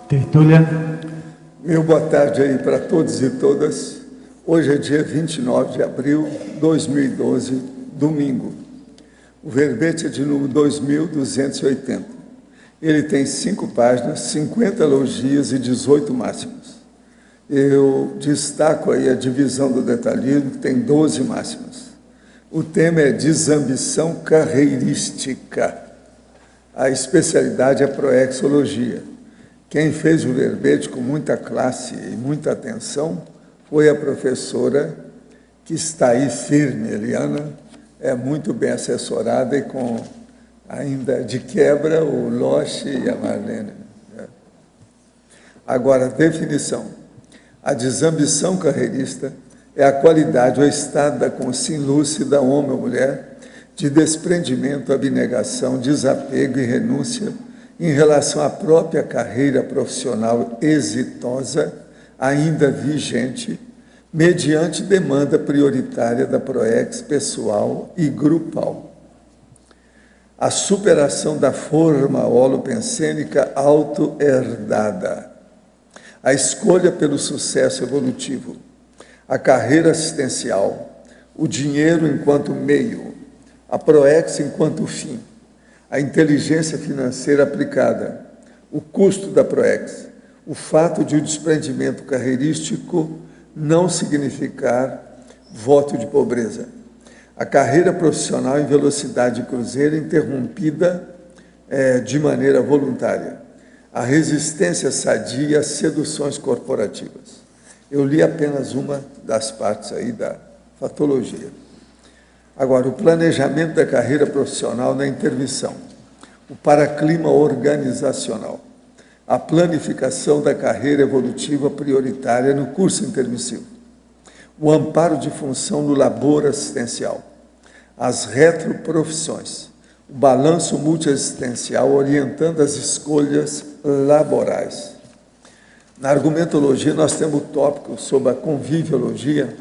Tertúlia. Meu boa tarde aí para todos e todas. Hoje é dia 29 de abril de 2012, domingo. O verbete é de número 2280. Ele tem 5 páginas, 50 elogios e 18 máximas. Eu destaco aí a divisão do detalhismo, que tem 12 máximas. O tema é desambição carreirística. A especialidade é proexologia. Quem fez o verbete com muita classe e muita atenção foi a professora, que está aí firme, Eliana, é muito bem assessorada e com, ainda de quebra, o Loche e a Marlene. Agora, definição. A desambição carreirista é a qualidade ou estado da consciência lúcida, homem ou mulher, de desprendimento, abnegação, desapego e renúncia em relação à própria carreira profissional exitosa, ainda vigente, mediante demanda prioritária da PROEX pessoal e grupal. A superação da forma holopensênica auto-herdada. A escolha pelo sucesso evolutivo. A carreira assistencial. O dinheiro enquanto meio. A PROEX enquanto fim. A inteligência financeira aplicada. O custo da PROEX. O fato de o desprendimento carreirístico não significar voto de pobreza. A carreira profissional em velocidade cruzeiro interrompida de maneira voluntária. A resistência sadia às seduções corporativas. Eu li apenas uma das partes aí da fatologia. Agora, o planejamento da carreira profissional na intervenção. O paraclima organizacional. A planificação da carreira evolutiva prioritária no curso intermissivo, o amparo de função no labor assistencial, as retroprofissões, o balanço multiassistencial orientando as escolhas laborais. Na argumentologia, nós temos o tópico sobre a conviviologia,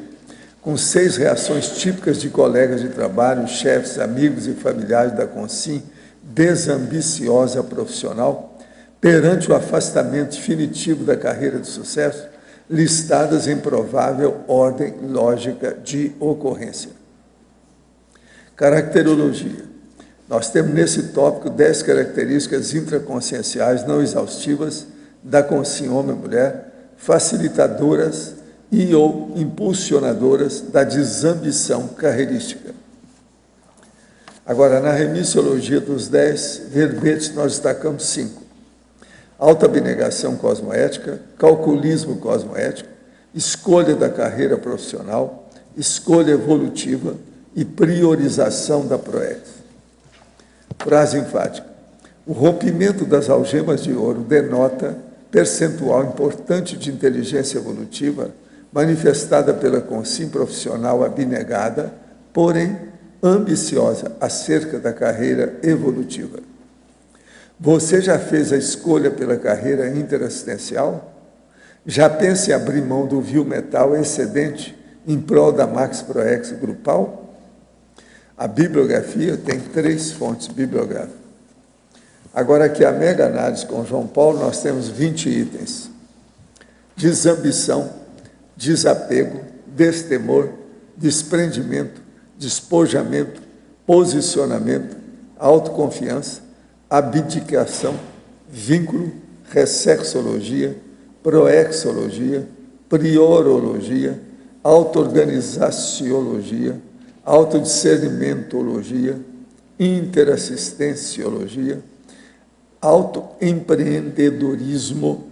com 6 reações típicas de colegas de trabalho, chefes, amigos e familiares da consim desambiciosa profissional, perante o afastamento definitivo da carreira de sucesso, listadas em provável ordem lógica de ocorrência. Caracterologia. Nós temos nesse tópico 10 características intraconscienciais não exaustivas da consciência homem e mulher, facilitadoras e ou impulsionadoras da desambição carreirística. Agora, na remissiologia dos 10 verbetes, nós destacamos 5. Autoabnegação cosmoética, calculismo cosmoético, escolha da carreira profissional, escolha evolutiva e priorização da PROEX. Frase enfática. O rompimento das algemas de ouro denota percentual importante de inteligência evolutiva manifestada pela consciência profissional abnegada, porém ambiciosa acerca da carreira evolutiva. Você já fez a escolha pela carreira interassistencial? Já pensa em abrir mão do vil metal excedente em prol da Max PROEX grupal? A bibliografia tem 3 fontes bibliográficas. Agora, aqui a mega análise com João Paulo, nós temos 20 itens. Desambição, desapego, destemor, desprendimento, despojamento, posicionamento, autoconfiança, abdicação, vínculo, ressexologia, proexologia, priorologia, auto-organizaciologia, autodiscernimentologia, interassistenciologia, autoempreendedorismo,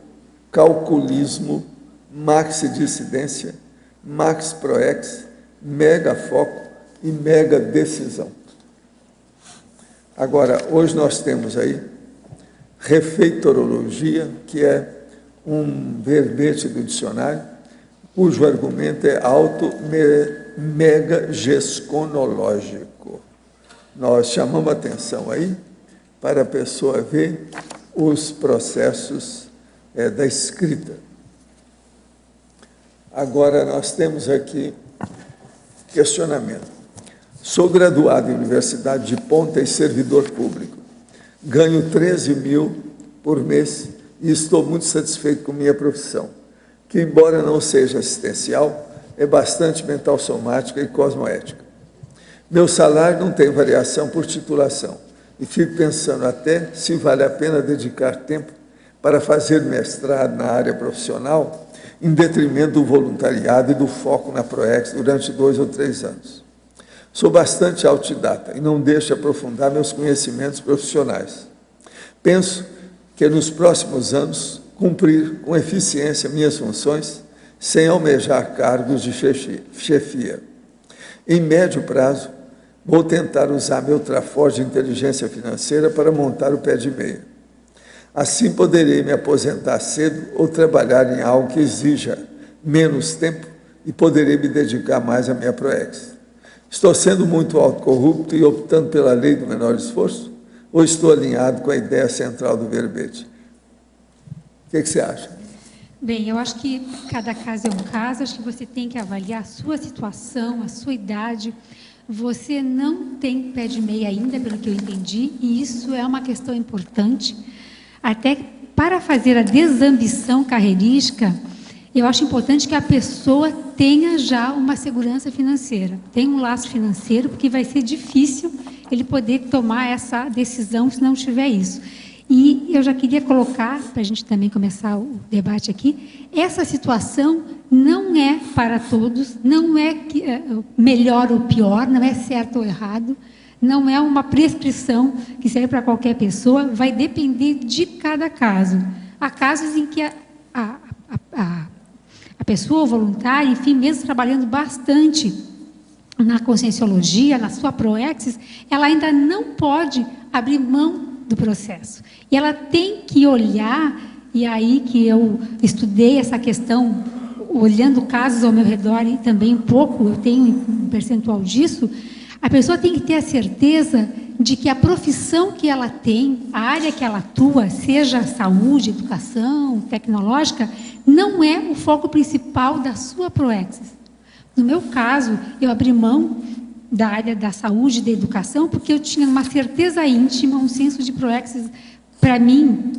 calculismo, maxidissidência, max-proex, mega-foco e mega-decisão. Agora, hoje nós temos aí refeitorologia, que é um verbete do dicionário, cujo argumento é auto-mega-gesconológico. Nós chamamos a atenção aí para a pessoa ver os processos da escrita. Agora, nós temos aqui questionamento. Sou graduado em Universidade de Ponta e servidor público. Ganho 13 mil por mês e estou muito satisfeito com minha profissão, que, embora não seja assistencial, é bastante mental somática e cosmoética. Meu salário não tem variação por titulação e fico pensando até se vale a pena dedicar tempo para fazer mestrado na área profissional em detrimento do voluntariado e do foco na PROEX durante 2 ou 3 anos. Sou bastante autodidata e não deixo aprofundar meus conhecimentos profissionais. Penso que nos próximos anos cumprir com eficiência minhas funções sem almejar cargos de chefia. Em médio prazo, vou tentar usar meu trafor de inteligência financeira para montar o pé de meia. Assim poderei me aposentar cedo ou trabalhar em algo que exija menos tempo e poderei me dedicar mais à minha PROEX. Estou sendo muito autocorrupto e optando pela lei do menor esforço? Ou estou alinhado com a ideia central do verbete? O que você acha? Bem, eu acho que cada caso é um caso, acho que você tem que avaliar a sua situação, a sua idade. Você não tem pé de meia ainda, pelo que eu entendi, e isso é uma questão importante. Até para fazer a desambição carreirística, eu acho importante que a pessoa tenha já uma segurança financeira, tenha um laço financeiro, porque vai ser difícil ele poder tomar essa decisão se não tiver isso. E eu já queria colocar, para a gente também começar o debate aqui, essa situação não é para todos, não é melhor ou pior, não é certo ou errado, não é uma prescrição que serve para qualquer pessoa, vai depender de cada caso. Há casos em que a pessoa voluntária, enfim, mesmo trabalhando bastante na conscienciologia, na sua PROEX, ela ainda não pode abrir mão do processo. E ela tem que olhar, e aí que eu estudei essa questão, olhando casos ao meu redor, e também um pouco, eu tenho um percentual disso, a pessoa tem que ter a certeza de que a profissão que ela tem, a área que ela atua, seja saúde, educação, tecnológica, não é o foco principal da sua PROEX. No meu caso, eu abri mão da área da saúde e da educação porque eu tinha uma certeza íntima, um senso de PROEX para mim,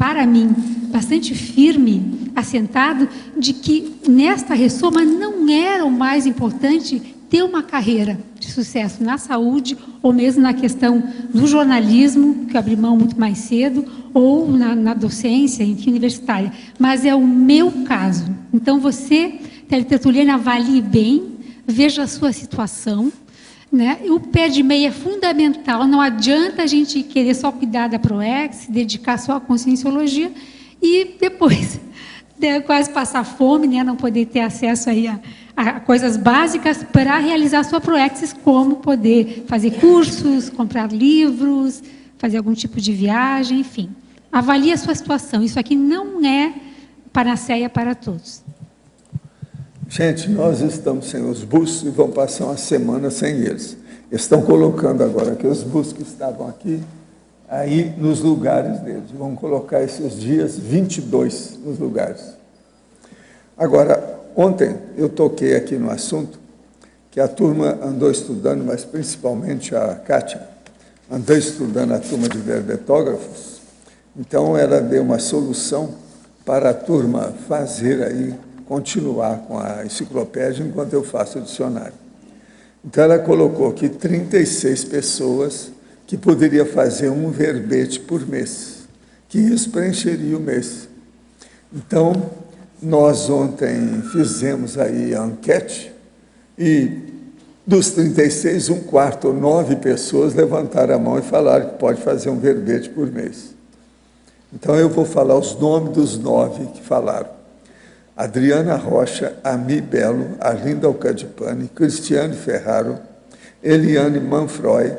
bastante firme, assentado, de que nesta ressoma não era o mais importante ter uma carreira de sucesso na saúde, ou mesmo na questão do jornalismo, que eu abri mão muito mais cedo, ou na docência, enfim, universitária. Mas é o meu caso. Então, você, teletertuliana, avalie bem, veja a sua situação, né? O pé de meia é fundamental, não adianta a gente querer só cuidar da PROEX, se dedicar só à conscienciologia, e depois quase passar fome, né? Não poder ter acesso aí a coisas básicas para realizar a sua PROEX, como poder fazer cursos, comprar livros, fazer algum tipo de viagem, enfim. Avalie a sua situação. Isso aqui não é panaceia para todos. Gente, nós estamos sem os bustos e vamos passar uma semana sem eles. Estão colocando agora que os bustos que estavam aqui, aí nos lugares deles. Vão colocar esses dias 22 nos lugares. Agora, ontem eu toquei aqui no assunto que a turma andou estudando, mas principalmente a Kátia, andou estudando a turma de verbetógrafos. Então, ela deu uma solução para a turma fazer aí, continuar com a enciclopédia enquanto eu faço o dicionário. Então, ela colocou aqui 36 pessoas que poderia fazer um verbete por mês, que isso preencheria o mês. Então, nós ontem fizemos aí a enquete e dos 36, 1/4 ou 9 pessoas levantaram a mão e falaram que pode fazer um verbete por mês. Então, eu vou falar os nomes dos 9 que falaram. Adriana Rocha, Ami Belo, Arlinda Alcadipani, Cristiane Ferraro, Eliana Manfroy,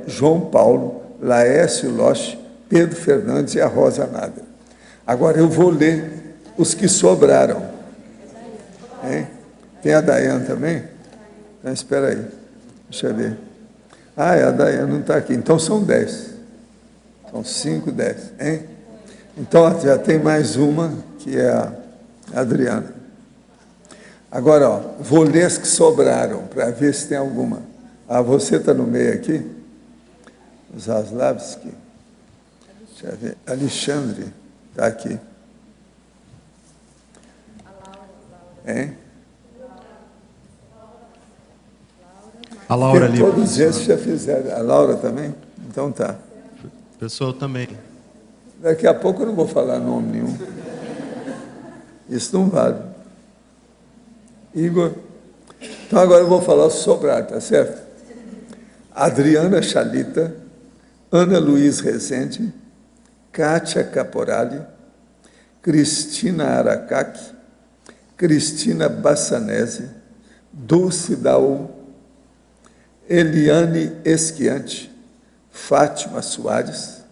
João Paulo, Laércio Loche, Pedro Fernandes e a Rosa Nader. Agora eu vou ler os que sobraram. Hein? Tem a Daiane também? Então, espera aí. Deixa eu ver. Ah, a Daiane não está aqui. Então, são 10. São 5, 10. Hein? Então, já tem mais uma, que é a Adriana. Agora, ó, vou ler as que sobraram, para ver se tem alguma. Ah, você está no meio aqui? Zaslavski. Deixa eu ver. Alexandre está aqui. Hein? A Laura ali. Todos esses já fizeram. A Laura também? Então tá. Pessoal também. Daqui a pouco eu não vou falar nome nenhum. Isso não vale. Igor. Então agora eu vou falar sobrar, tá certo? Adriana Chalita, Ana Luiz Rezende, Kátia Caporali, Cristina Aracaque, Cristina Bassanese, Dulce Daú, Eliane Esquiante, Fátima Soares,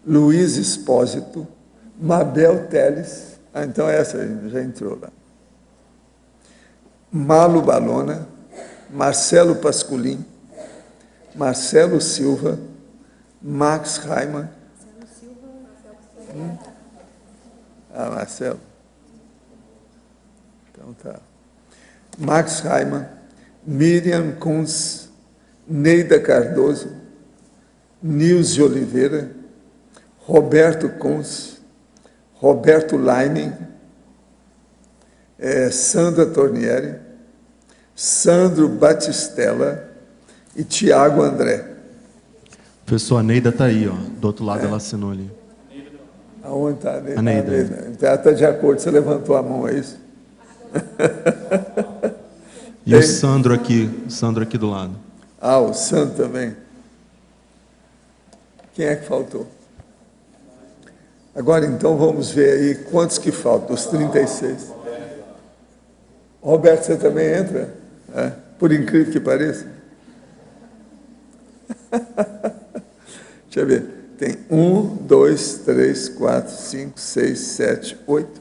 Luiz Espósito, Mabel Teles, então essa já entrou lá, Malu Balona, Marcelo Pasculin, Marcelo Silva, Max Raiman. Marcelo. Então tá. Max Raiman, Miriam Kunz, Neida Cardoso, Nilce Oliveira, Roberto Kunz, Roberto Leining, Sandra Tornieri, Sandro Batistella e Tiago André. Professor, a Neida está aí, ó, do outro lado ela assinou ali. Aonde está a Neida? A Neida. Ela está de acordo, você levantou a mão, é isso? E o Sandro aqui do lado. Ah, o Sandro também. Quem é que faltou? Agora, então, vamos ver aí quantos que faltam, dos 36. Roberto, você também entra? É? Por incrível que pareça. Deixa eu ver. Tem 1, 2, 3, 4, 5, 6, 7, 8,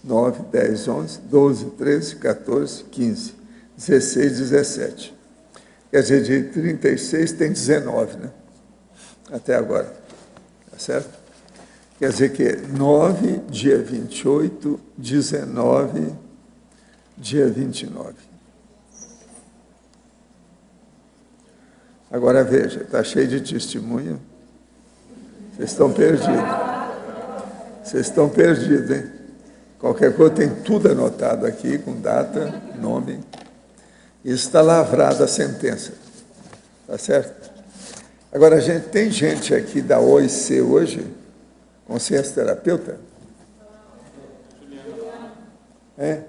9, 10, 11, 12, 13, 14, 15, 16, 17. Quer dizer, de 36 tem 19, né? Até agora. Tá certo? Quer dizer que 9, dia 28, 19, dia 29. Agora veja, está cheio de testemunho. Vocês estão perdidos. Vocês estão perdidos, hein? Qualquer coisa, tem tudo anotado aqui, com data, nome. Isso está lavrada a sentença. Tá certo? Agora, tem gente aqui da OIC hoje, consciência terapeuta? É?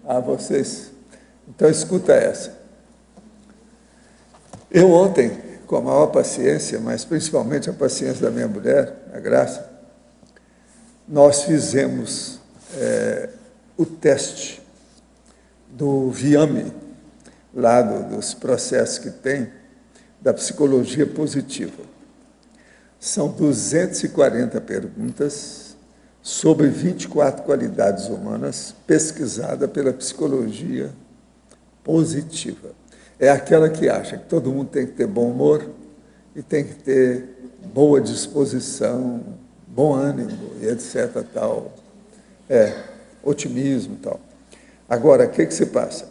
Ah, vocês. Então, escuta essa. Eu ontem, com a maior paciência, mas principalmente a paciência da minha mulher, a Graça, nós fizemos o teste do Viame, lá dos processos que tem, da psicologia positiva. São 240 perguntas sobre 24 qualidades humanas pesquisadas pela psicologia positiva. É aquela que acha que todo mundo tem que ter bom humor e tem que ter boa disposição, bom ânimo e etc. Tal. Otimismo e tal. Agora, o que se passa?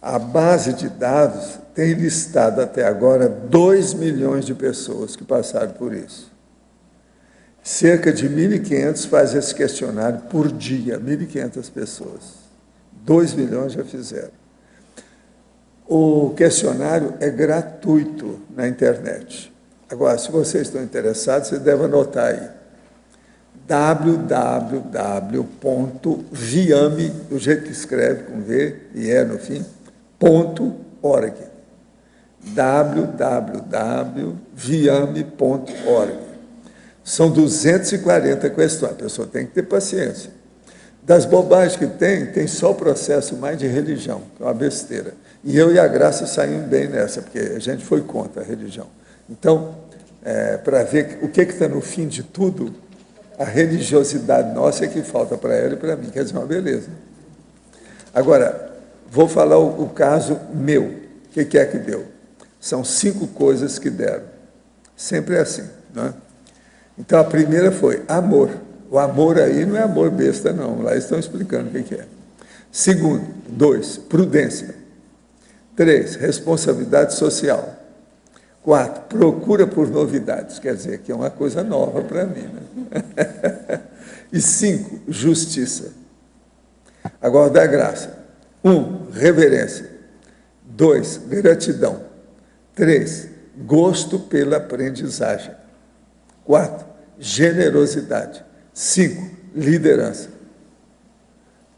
A base de dados tem listado até agora 2 milhões de pessoas que passaram por isso. Cerca de 1.500 fazem esse questionário por dia, 1.500 pessoas. 2 milhões já fizeram. O questionário é gratuito na internet. Agora, se vocês estão interessados, vocês devem anotar aí. www.viame, do jeito que escreve, com V e E no fim, .org. www.viame.org. São 240 questões. A pessoa tem que ter paciência. Das bobagens que tem só o processo mais de religião, que é uma besteira. E eu e a Graça saímos bem nessa, porque a gente foi contra a religião. Então, para ver o que está no fim de tudo, a religiosidade nossa é que falta para ela e para mim, quer dizer, uma beleza. Agora, vou falar o caso meu. O que é que deu? São 5 coisas que deram. Sempre é assim, não é? Então, a primeira foi amor. O amor aí não é amor besta, não. Lá estão explicando o que é. Segundo, 2, prudência. 3, responsabilidade social. 4, procura por novidades, quer dizer, que é uma coisa nova para mim. Né? E 5, justiça. Agora, dá graça. 1, reverência. 2, gratidão. 3, gosto pela aprendizagem. 4, generosidade. 5, liderança.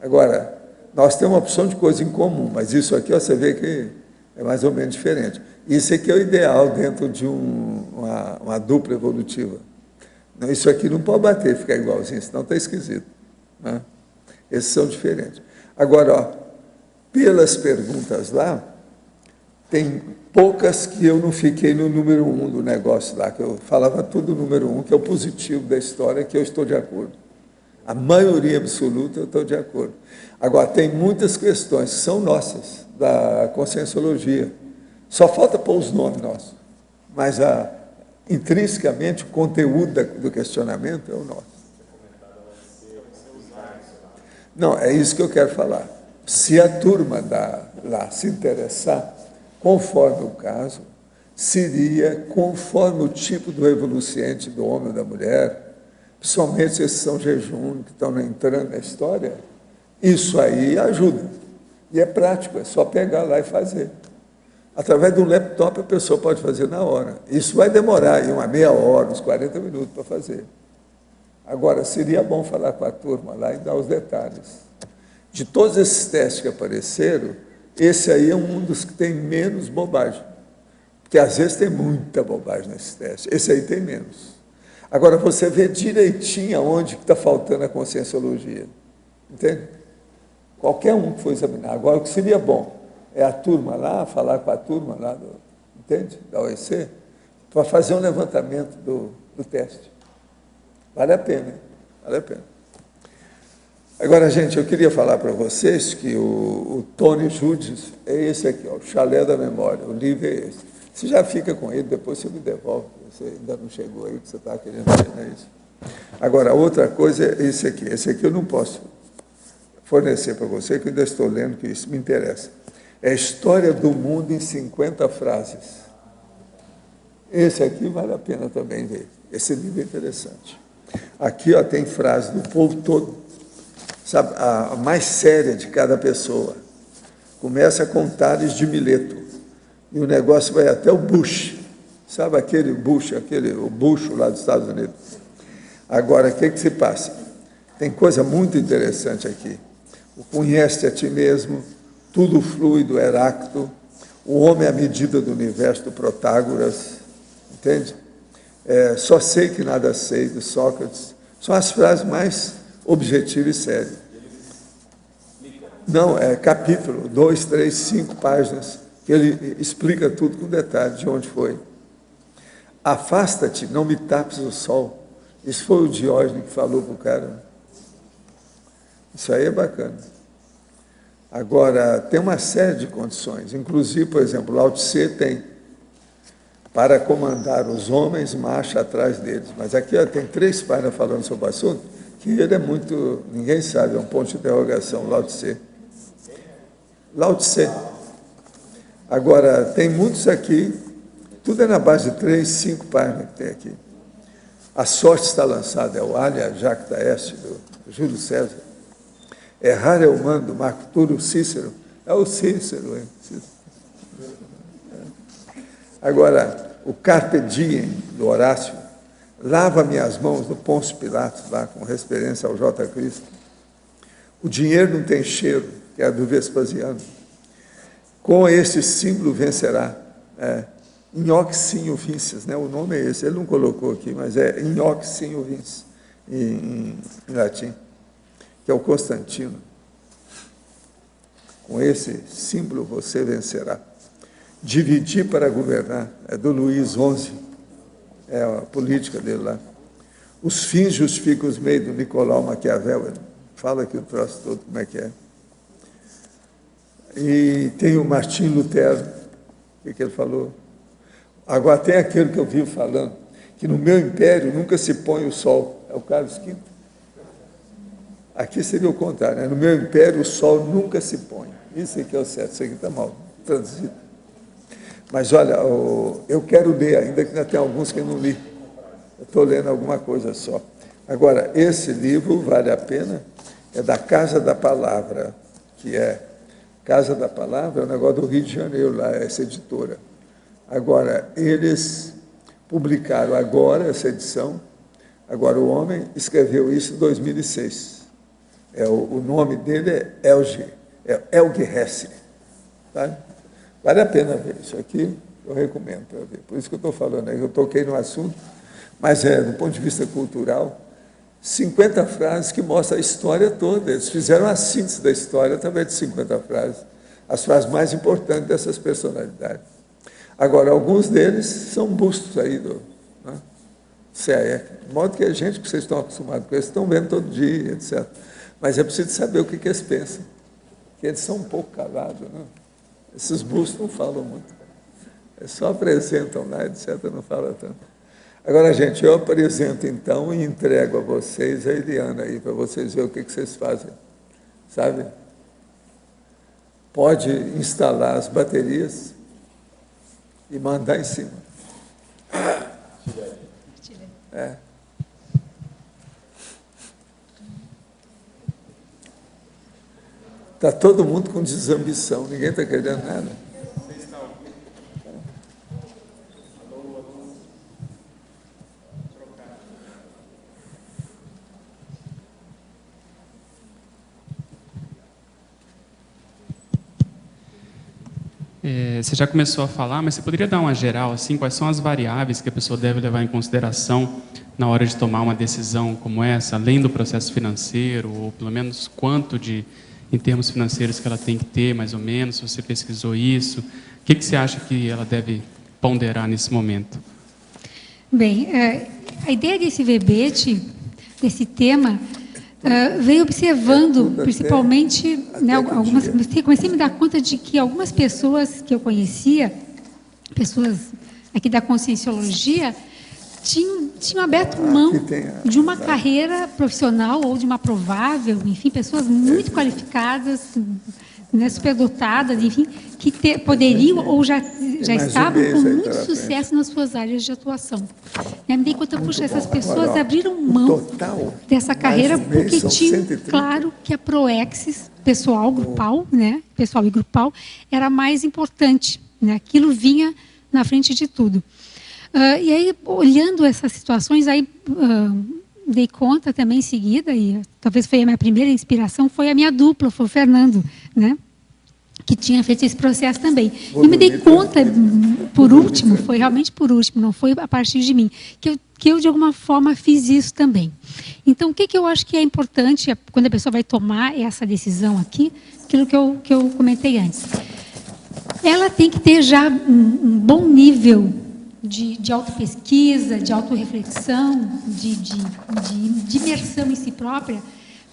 Agora, nós temos uma opção de coisa em comum, mas isso aqui ó, você vê que é mais ou menos diferente. Isso aqui é o ideal dentro de uma dupla evolutiva. Isso aqui não pode bater, ficar igualzinho, senão está esquisito. Né? Esses são diferentes. Agora, ó, pelas perguntas lá, tem poucas que eu não fiquei no número 1 do negócio lá, que eu falava tudo no número 1, que é o positivo da história, que eu estou de acordo. A maioria absoluta eu estou de acordo. Agora, tem muitas questões que são nossas, da conscienciologia. Só falta pôr os nomes nossos. Mas, intrinsecamente, o conteúdo do questionamento é o nosso. Não, é isso que eu quero falar. Se a turma lá se interessar, conforme o caso, seria conforme o tipo do evoluciente do homem ou da mulher, principalmente esses são jejum, que estão entrando na história, isso aí ajuda. E é prático, é só pegar lá e fazer. Através de um laptop a pessoa pode fazer na hora. Isso vai demorar aí uma meia hora, uns 40 minutos para fazer. Agora, seria bom falar com a turma lá e dar os detalhes. De todos esses testes que apareceram, esse aí é um dos que tem menos bobagem. Porque às vezes tem muita bobagem nesse teste. Esse aí tem menos. Agora, você vê direitinho onde está faltando a conscienciologia. Entende? Qualquer um que for examinar. Agora, o que seria bom é a turma lá, falar com a turma lá, entende? Da OEC, para fazer um levantamento do teste. Vale a pena, hein? Vale a pena. Agora, gente, eu queria falar para vocês que o Tony Judes é esse aqui, ó, o Chalé da Memória, o livro é esse. Você já fica com ele, depois você me devolve, você ainda não chegou aí, que você está querendo ver, não é isso? Agora, outra coisa é esse aqui eu não posso fornecer para você, que eu ainda estou lendo, que isso me interessa. É a História do Mundo em 50 frases. Esse aqui vale a pena também ver, esse livro é interessante. Aqui ó, tem frases do povo todo, sabe, a mais séria de cada pessoa. Começa com Tales de Mileto, e o negócio vai até o Bush, sabe aquele Bush, o Bush lá dos Estados Unidos. Agora, o que se passa? Tem coisa muito interessante aqui. O Conhece a Ti Mesmo, Tudo Flui do Heráclito, O Homem à Medida do Universo do Protágoras, entende? Só sei que nada sei, de Sócrates. São as frases mais objetivas e sérias. Não, é capítulo, 2, 3, 5 páginas, que ele explica tudo com detalhe de onde foi. Afasta-te, não me tapes o sol. Isso foi o Diógenes que falou para o cara. Isso aí é bacana. Agora, tem uma série de condições, inclusive, por exemplo, Lao Tse tem para comandar os homens, marcha atrás deles. Mas aqui ó, tem 3 páginas falando sobre o assunto, que ele é muito, ninguém sabe, é um ponto de interrogação, Lao Tse. Lao Tse. Agora, tem muitos aqui, tudo é na base de 3, 5 páginas que tem aqui. A Sorte Está Lançada, é o Alia Jacta Est, do Júlio César. Errar é Humano, do Marco Túlio Cícero. É o Cícero, hein? Agora, o Carpe Diem, do Horácio. Lava minhas mãos, do Pôncio Pilatos, lá, com referência ao J. Cristo. O dinheiro não tem cheiro, que é do Vespasiano. Com este símbolo vencerá. Inhoxinho Vinces, né? O nome é esse, ele não colocou aqui, mas é Inhoxinho Vinces, em latim, que é o Constantino. Com esse símbolo você vencerá. Dividir para governar, é do Luís XI, é a política dele lá. Os fins justificam os meios, do Nicolau Maquiavel, ele fala aqui o troço todo, como é que é. E tem o Martim Lutero, o que ele falou? Agora tem aquele que eu vivo falando, que no meu império nunca se põe o sol, é o Carlos V. Aqui seria o contrário, né? No meu império o sol nunca se põe. Isso aqui é o certo, isso aqui está mal traduzido. Mas, olha, eu quero ler ainda, que ainda tem alguns que eu não li. Eu estou lendo alguma coisa só. Agora, esse livro vale a pena, é da Casa da Palavra, que é... Casa da Palavra é um negócio do Rio de Janeiro, lá, essa editora. Agora, eles publicaram agora essa edição. Agora, o homem escreveu isso em 2006. O nome dele é Elge Hesse. Tá? Vale a pena ver isso aqui, eu recomendo para ver. Por isso que eu estou falando aí, eu toquei no assunto, mas do ponto de vista cultural, 50 frases que mostram a história toda. Eles fizeram a síntese da história através de 50 frases, as frases mais importantes dessas personalidades. Agora, alguns deles são bustos aí do CAF, de modo que a gente que vocês estão acostumados com eles, estão vendo todo dia, etc. Mas é preciso saber o que eles pensam, que eles são um pouco calados, né? Esses bustos não falam muito, eles só apresentam lá, etc., não falam tanto. Agora, gente, eu apresento, então, e entrego a vocês a Eliana aí, para vocês verem o que vocês fazem, sabe? Pode instalar as baterias e mandar em cima. Está todo mundo com desambição, ninguém está querendo nada. Você já começou a falar, mas você poderia dar uma geral, assim, quais são as variáveis que a pessoa deve levar em consideração na hora de tomar uma decisão como essa, além do processo financeiro, ou pelo menos quanto em termos financeiros que ela tem que ter, mais ou menos, se você pesquisou isso, o que você acha que ela deve ponderar nesse momento? Bem, a ideia desse verbete, desse tema, veio observando, principalmente, comecei a me dar conta de que algumas pessoas que eu conhecia, pessoas aqui da Conscienciologia, tinham aberto mão de uma carreira profissional ou de uma provável, enfim, pessoas muito qualificadas, superdotadas, enfim, que poderiam ou já estavam com muito sucesso nas suas áreas de atuação. Me dei conta, puxa, essas pessoas abriram mão dessa carreira porque tinham, claro, que a Proexis, pessoal, grupal, pessoal e grupal, era mais importante. Aquilo vinha na frente de tudo. E aí, olhando essas situações, dei conta também em seguida, e talvez foi a minha primeira inspiração, foi a minha dupla, foi o Fernando, que tinha feito esse processo também. E me dei conta, por último, foi realmente por último, não foi a partir de mim, que eu de alguma forma fiz isso também. Então, o que eu acho que é importante quando a pessoa vai tomar essa decisão aqui, aquilo que eu comentei antes. Ela tem que ter já um bom nível de autopesquisa, de autorreflexão, de imersão em si própria,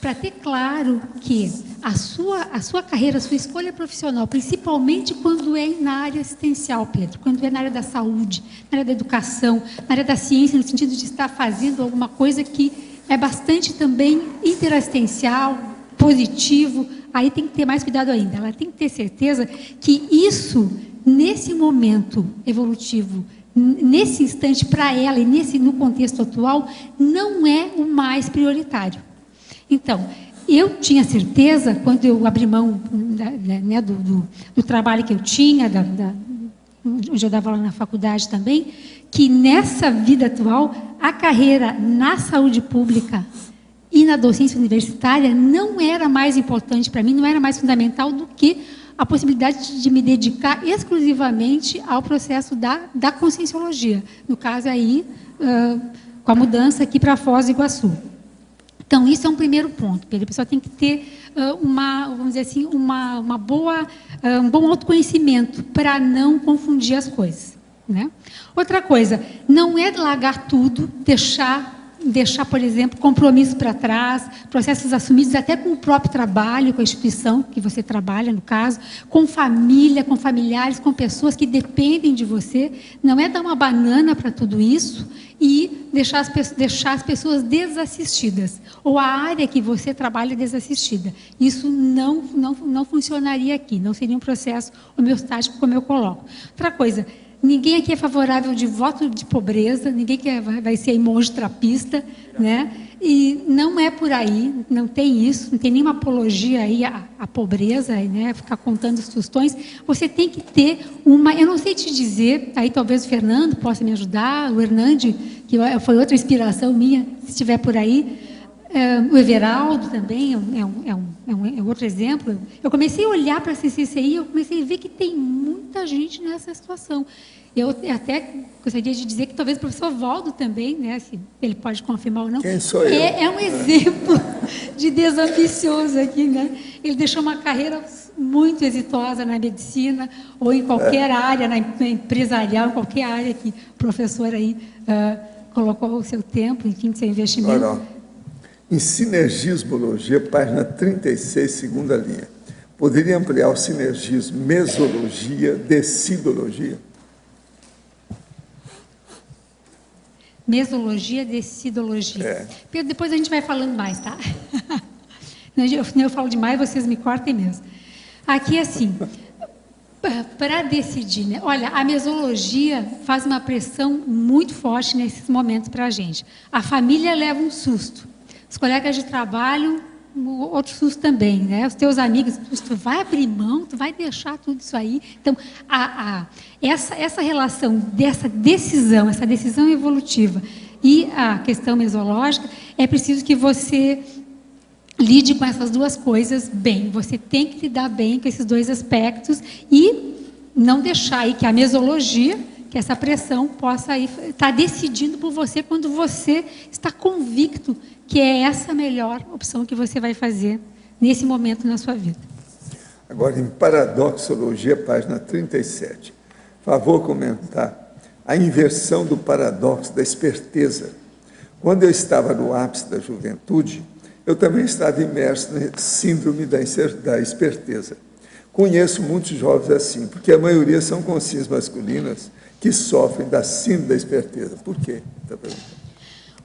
para ter claro que a sua carreira, a sua escolha profissional, principalmente quando é na área assistencial, Pedro, quando é na área da saúde, na área da educação, na área da ciência, no sentido de estar fazendo alguma coisa que é bastante também interassistencial, positivo, aí tem que ter mais cuidado ainda. Ela tem que ter certeza que isso, nesse momento evolutivo, nesse instante, para ela e no contexto atual, não é o mais prioritário. Então, eu tinha certeza, quando eu abri mão do trabalho que eu tinha, onde eu dava aula na faculdade também, que nessa vida atual, a carreira na saúde pública e na docência universitária não era mais importante para mim, não era mais fundamental do que a possibilidade de me dedicar exclusivamente ao processo da Conscienciologia. No caso aí, com a mudança aqui para Foz do Iguaçu. Então, isso é um primeiro ponto, Pedro. A pessoa tem que ter vamos dizer assim, um bom autoconhecimento para não confundir as coisas. Outra coisa, não é largar tudo, deixar, por exemplo, compromissos para trás, processos assumidos até com o próprio trabalho, com a instituição que você trabalha, no caso, com família, com familiares, com pessoas que dependem de você. Não é dar uma banana para tudo isso e deixar as pessoas desassistidas, ou a área que você trabalha desassistida. Isso não funcionaria aqui, não seria um processo homeostático como eu coloco. Outra coisa, ninguém aqui é favorável de voto de pobreza, ninguém vai ser monge trapista, né? E não é por aí, não tem isso, não tem nenhuma apologia aí à pobreza, né? Ficar contando os tostões. Você tem que ter uma, eu não sei te dizer, aí talvez o Fernando possa me ajudar, o Hernande, que foi outra inspiração minha, se estiver por aí, o Everaldo também é outro exemplo. Eu comecei a olhar para a CCCI, eu comecei a ver que tem muita gente nessa situação. Eu até gostaria de dizer que talvez o professor Valdo também, né, se ele pode confirmar ou não. Quem sou eu? É um exemplo de desambicioso aqui, né? Ele deixou uma carreira muito exitosa na medicina ou em qualquer área, na empresarial, em qualquer área que o professor aí colocou o seu tempo, enfim, seu investimento. Olha, em sinergismologia, página 36, segunda linha. Poderia ampliar o sinergismo mesologia, decidologia? Mesologia, decidologia. Pedro, depois a gente vai falando mais, tá? Eu falo demais, vocês me cortem mesmo. Aqui, assim, para decidir, né? Olha, a mesologia faz uma pressão muito forte nesses momentos para a gente. A família leva um susto. Os colegas de trabalho, outro susto também, né? Os teus amigos, tu vai abrir mão, tu vai deixar tudo isso aí. Então, essa relação dessa decisão, essa decisão evolutiva e a questão mesológica, é preciso que você lide com essas duas coisas bem. Você tem que lidar bem com esses dois aspectos e não deixar aí que a mesologia, que essa pressão possa estar decidindo por você quando você está convicto que é essa a melhor opção que você vai fazer nesse momento na sua vida. Agora, em paradoxologia, página 37. Favor comentar a inversão do paradoxo da esperteza. Quando eu estava no ápice da juventude, eu também estava imerso na síndrome da esperteza. Conheço muitos jovens assim, porque a maioria são consciências masculinas que sofrem da síndrome da esperteza. Por quê? Está perguntando.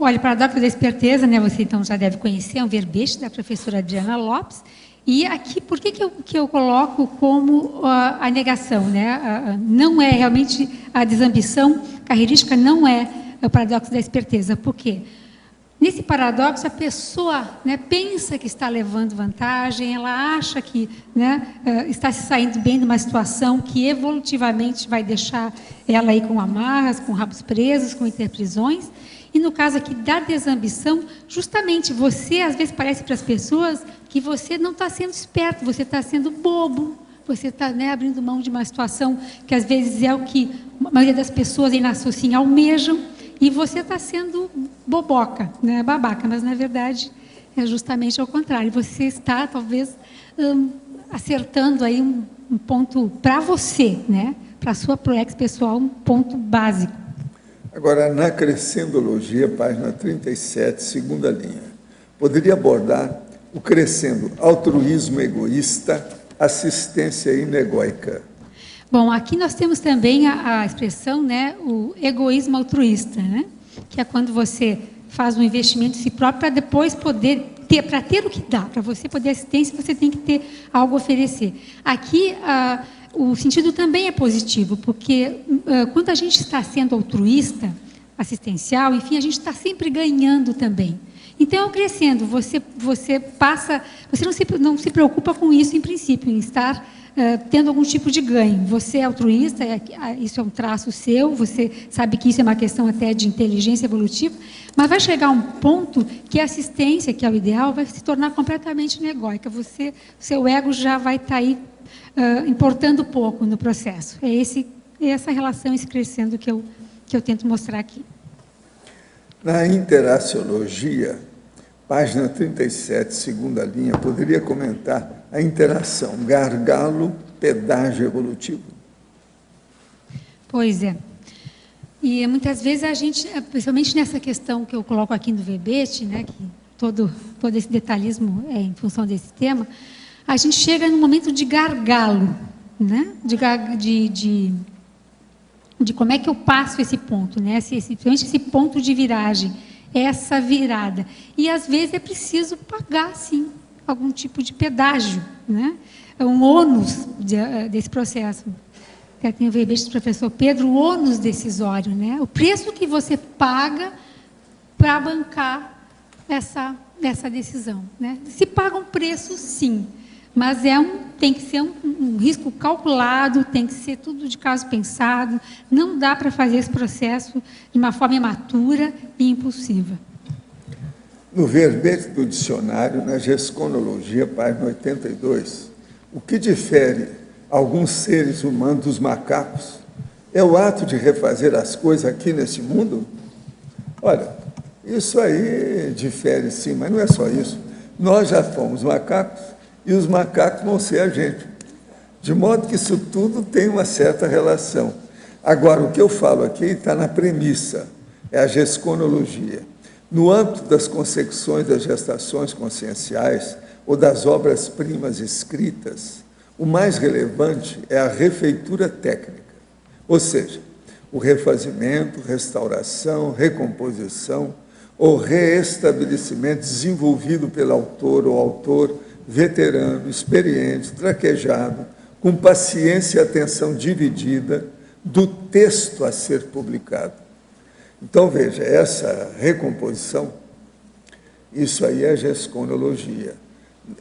Olha, o paradoxo da esperteza, né, você então já deve conhecer, é um verbete da professora Adriana Lopes. E aqui, por que eu coloco como a negação? Né? Não é realmente a desambição carreirística, não é o paradoxo da esperteza. Por quê? Nesse paradoxo, a pessoa, né, pensa que está levando vantagem, ela acha que, né, está se saindo bem de uma situação que evolutivamente vai deixar ela aí com amarras, com rabos presos, com interprisões. E no caso aqui da desambição, justamente você, às vezes, parece para as pessoas que você não está sendo esperto, você está sendo bobo, você está, né, abrindo mão de uma situação que, às vezes, é o que a maioria das pessoas aí na sociedade almejam, e você está sendo boboca, né, babaca, mas, na verdade, é justamente ao contrário. Você está, talvez, acertando aí um ponto para você, né, para a sua proex pessoal, um ponto básico. Agora, na crescendologia, página 37, segunda linha, poderia abordar o crescendo altruísmo egoísta, assistência inegóica. Bom, aqui nós temos também a expressão, né, o egoísmo altruísta, né, que é quando você faz um investimento em si próprio para depois poder ter, para ter o que dá, para você poder assistência, você tem que ter algo a oferecer. Aqui, o sentido também é positivo, porque quando a gente está sendo altruísta, assistencial, enfim, a gente está sempre ganhando também. Então, crescendo, você passa, você não se preocupa com isso em princípio, em estar tendo algum tipo de ganho. Você é altruísta, isso é um traço seu, você sabe que isso é uma questão até de inteligência evolutiva, mas vai chegar um ponto que a assistência, que é o ideal, vai se tornar completamente inegóica. Seu ego já vai estar aí importando pouco no processo. É essa relação, esse crescendo que eu tento mostrar aqui. Na interaciologia, página 37, segunda linha, poderia comentar a interação gargalo-pedágio evolutivo? Pois é. E muitas vezes a gente, principalmente nessa questão que eu coloco aqui no verbete, né, que todo esse detalhismo é em função desse tema, a gente chega num momento de gargalo, né? de como é que eu passo esse ponto, né? Principalmente esse ponto de viragem, essa virada. E, às vezes, é preciso pagar, sim, algum tipo de pedágio, né? É um ônus desse processo. Até tem o verbete do professor Pedro, o ônus decisório, né? O preço que você paga para bancar essa decisão, né? Se paga um preço, sim, mas tem que ser um risco calculado, tem que ser tudo de caso pensado, não dá para fazer esse processo de uma forma imatura e impulsiva. No verbete do dicionário, na gesconologia, página 82, o que difere alguns seres humanos dos macacos é o ato de refazer as coisas aqui nesse mundo? Olha, isso aí difere sim, mas não é só isso. Nós já fomos macacos e os macacos vão ser a gente. De modo que isso tudo tem uma certa relação. Agora, o que eu falo aqui está na premissa, é a gesconologia. No âmbito das consecuções das gestações conscienciais ou das obras-primas escritas, o mais relevante é a refeitura técnica, ou seja, o refazimento, restauração, recomposição ou reestabelecimento desenvolvido pelo autor ou autor veterano, experiente, traquejado, com paciência e atenção dividida do texto a ser publicado. Então, veja, essa recomposição, isso aí é gesconologia.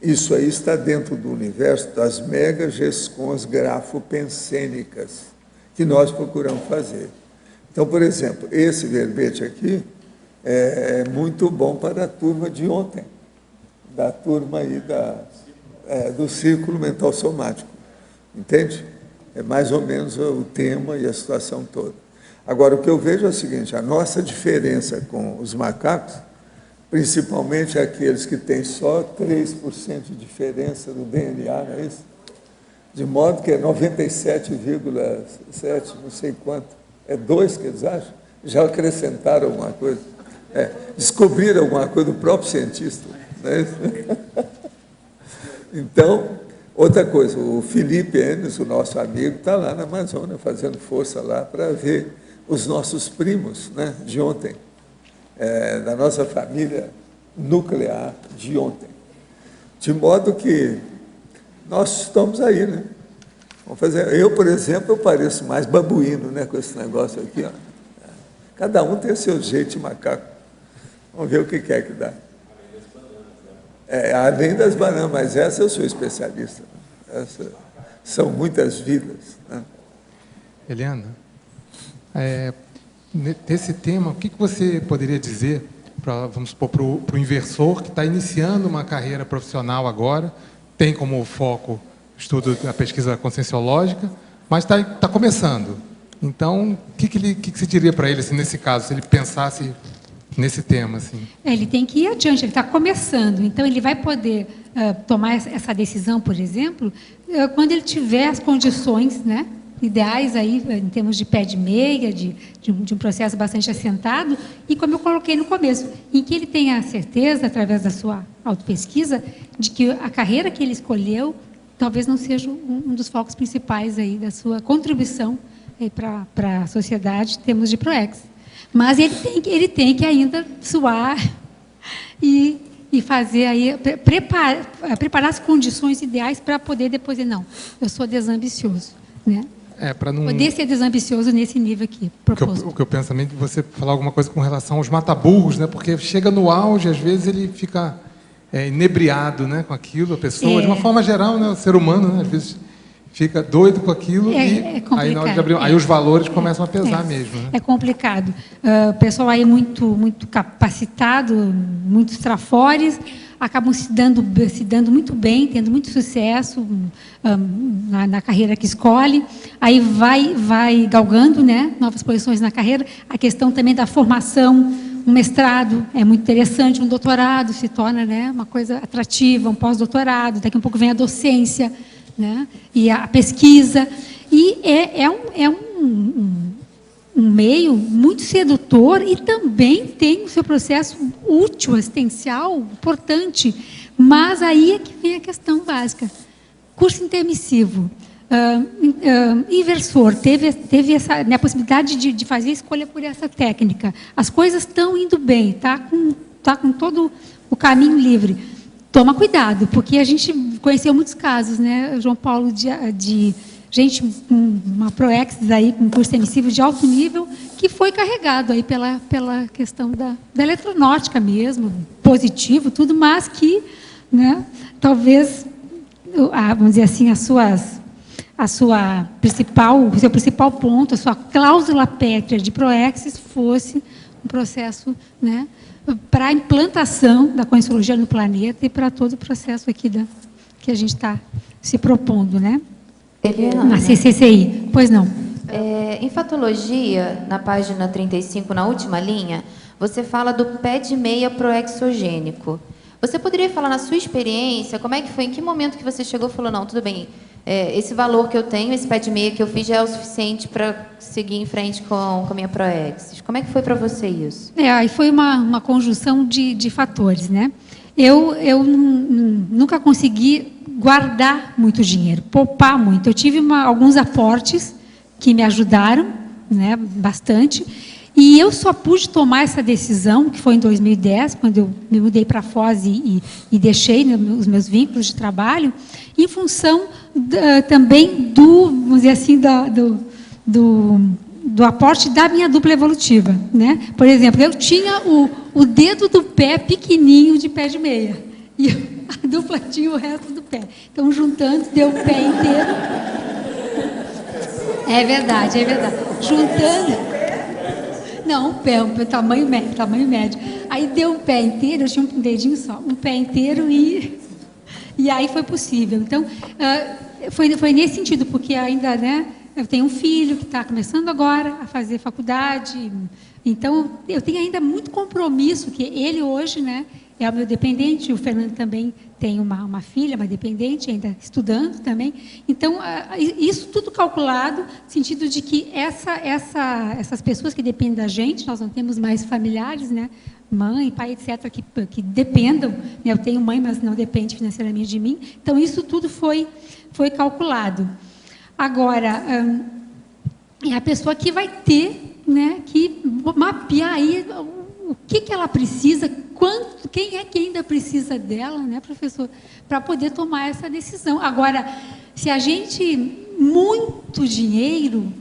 Isso aí está dentro do universo das megagescons grafopensênicas, que nós procuramos fazer. Então, por exemplo, esse verbete aqui é muito bom para a turma de ontem, da turma aí do círculo mental somático, entende? É mais ou menos o tema e a situação toda. Agora, o que eu vejo é o seguinte, a nossa diferença com os macacos, principalmente aqueles que têm só 3% de diferença do DNA, não é isso? De modo que é 97,7, não sei quanto, é 2 que eles acham, já acrescentaram alguma coisa, descobriram alguma coisa do próprio cientista, não é isso? Então, outra coisa, o Felipe Enes, o nosso amigo, está lá na Amazônia, fazendo força lá para ver os nossos primos, né, de ontem, da nossa família nuclear de ontem. De modo que nós estamos aí, né? Vamos fazer. Eu, por exemplo, eu pareço mais babuíno, né, com esse negócio aqui, ó. Cada um tem o seu jeito de macaco. Vamos ver o que é que dá. Além das bananas, mas essa eu sou especialista. Essa, são muitas vidas, né? Helena, nesse tema, o que você poderia dizer, vamos supor, para o inversor que está iniciando uma carreira profissional agora, tem como foco o estudo da pesquisa conscienciológica, mas está começando. Então, o que você diria para ele, assim, nesse caso, se ele pensasse nesse tema? Assim? Ele tem que ir adiante, ele está começando. Então, ele vai poder tomar essa decisão, por exemplo, quando ele tiver as condições, né, ideais aí, em termos de pé de meia, de um processo bastante assentado, e como eu coloquei no começo, em que ele tenha a certeza, através da sua autopesquisa, de que a carreira que ele escolheu talvez não seja um dos focos principais aí da sua contribuição para a sociedade em termos de PROEX. Mas ele tem que ainda suar e fazer aí, preparar as condições ideais para poder depois dizer, não, eu sou desambicioso, né? Não... Poder ser desambicioso nesse nível aqui, proposto. O que eu penso também de você falar alguma coisa com relação aos mataburros, né? Porque chega no auge, às vezes ele fica inebriado, né, com aquilo, a pessoa, de uma forma geral, né, o ser humano, né, às vezes fica doido com aquilo e aí na hora de abrir, aí os valores começam a pesar mesmo. Né? É complicado. O pessoal aí muito capacitado, muitos trafores, acabam se dando muito bem, tendo muito sucesso na carreira que escolhe, aí vai galgando, né, novas posições na carreira, a questão também da formação, um mestrado é muito interessante, um doutorado se torna, né, uma coisa atrativa, um pós-doutorado, daqui a um pouco vem a docência, né, e a pesquisa, e é um meio muito sedutor e também tem o seu processo útil, assistencial, importante, mas aí é que vem a questão básica. Curso intermissivo, inversor, teve essa, né, a possibilidade de fazer a escolha por essa técnica. As coisas estão indo bem, tá com todo o caminho livre. Toma cuidado, porque a gente conheceu muitos casos, né, João Paulo, de gente com uma proexis aí, com curso emissivo de alto nível, que foi carregado aí pela questão da eletronáutica mesmo, positivo, tudo, mas que, né, talvez, vamos dizer assim, o seu principal ponto, a sua cláusula pétrea de proexis fosse um processo, né, para a implantação da Conscienciologia no planeta e para todo o processo aqui que a gente está se propondo, né? Na CCCI. Pois não. Em Fatologia, na página 35, na última linha, você fala do pé de meia proexogênico. Você poderia falar na sua experiência, como é que foi, em que momento que você chegou e falou, não, tudo bem, esse valor que eu tenho, esse pé de meia que eu fiz já é o suficiente para seguir em frente com a minha proexis. Como é que foi para você isso? Aí foi uma conjunção de fatores, né? Eu nunca consegui guardar muito dinheiro, poupar muito. Eu tive alguns aportes que me ajudaram, né, bastante, e eu só pude tomar essa decisão, que foi em 2010, quando eu me mudei para a Foz e deixei, né, os meus vínculos de trabalho, em função também vamos dizer assim, do aporte da minha dupla evolutiva, né? Por exemplo, eu tinha o dedo do pé pequenininho de pé de meia, e a dupla tinha o resto do pé. Então, juntando, deu o pé inteiro. É verdade. Juntando... Não, um tamanho médio. Aí deu um pé inteiro, eu tinha um dedinho só, um pé inteiro e aí foi possível. Então, foi nesse sentido, porque ainda, né, eu tenho um filho que está começando agora a fazer faculdade, então eu tenho ainda muito compromisso, que ele hoje, né, é o meu dependente, o Fernando também tem uma filha, uma dependente, ainda estudando também. Então, isso tudo calculado, no sentido de que essas pessoas que dependem da gente, nós não temos mais familiares, né, mãe, pai, etc., que dependam. Eu tenho mãe, mas não depende financeiramente de mim. Então, isso tudo foi calculado. Agora, é a pessoa que vai ter, né, que mapear aí o que ela precisa, quem é que ainda precisa dela, né, professor, para poder tomar essa decisão. Agora, se a gente, muito dinheiro,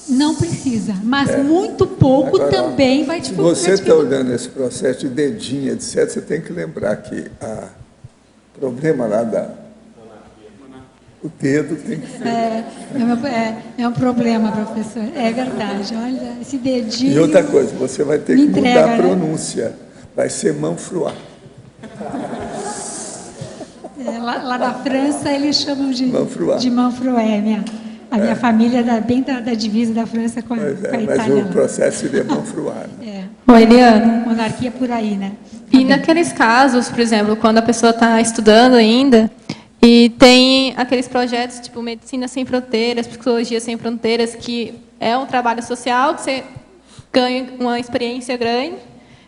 não precisa, mas muito pouco agora, também vai dificultar. Se você está olhando esse processo de dedinho, etc., você tem que lembrar que o problema lá o dedo tem que ser... É um problema, professor. É verdade. Olha, esse dedinho... E outra coisa, você vai ter que mudar a pronúncia. Né? Vai ser manfruá. Lá na França, eles chamam de manfrué. A minha família é bem da divisa da França com a Itália. Mas o processo seria manfruá. Né? Oi, Eliana. Monarquia por aí, né? E naqueles casos, por exemplo, quando a pessoa está estudando ainda... E tem aqueles projetos, tipo Medicina Sem Fronteiras, Psicologia Sem Fronteiras, que é um trabalho social, que você ganha uma experiência grande,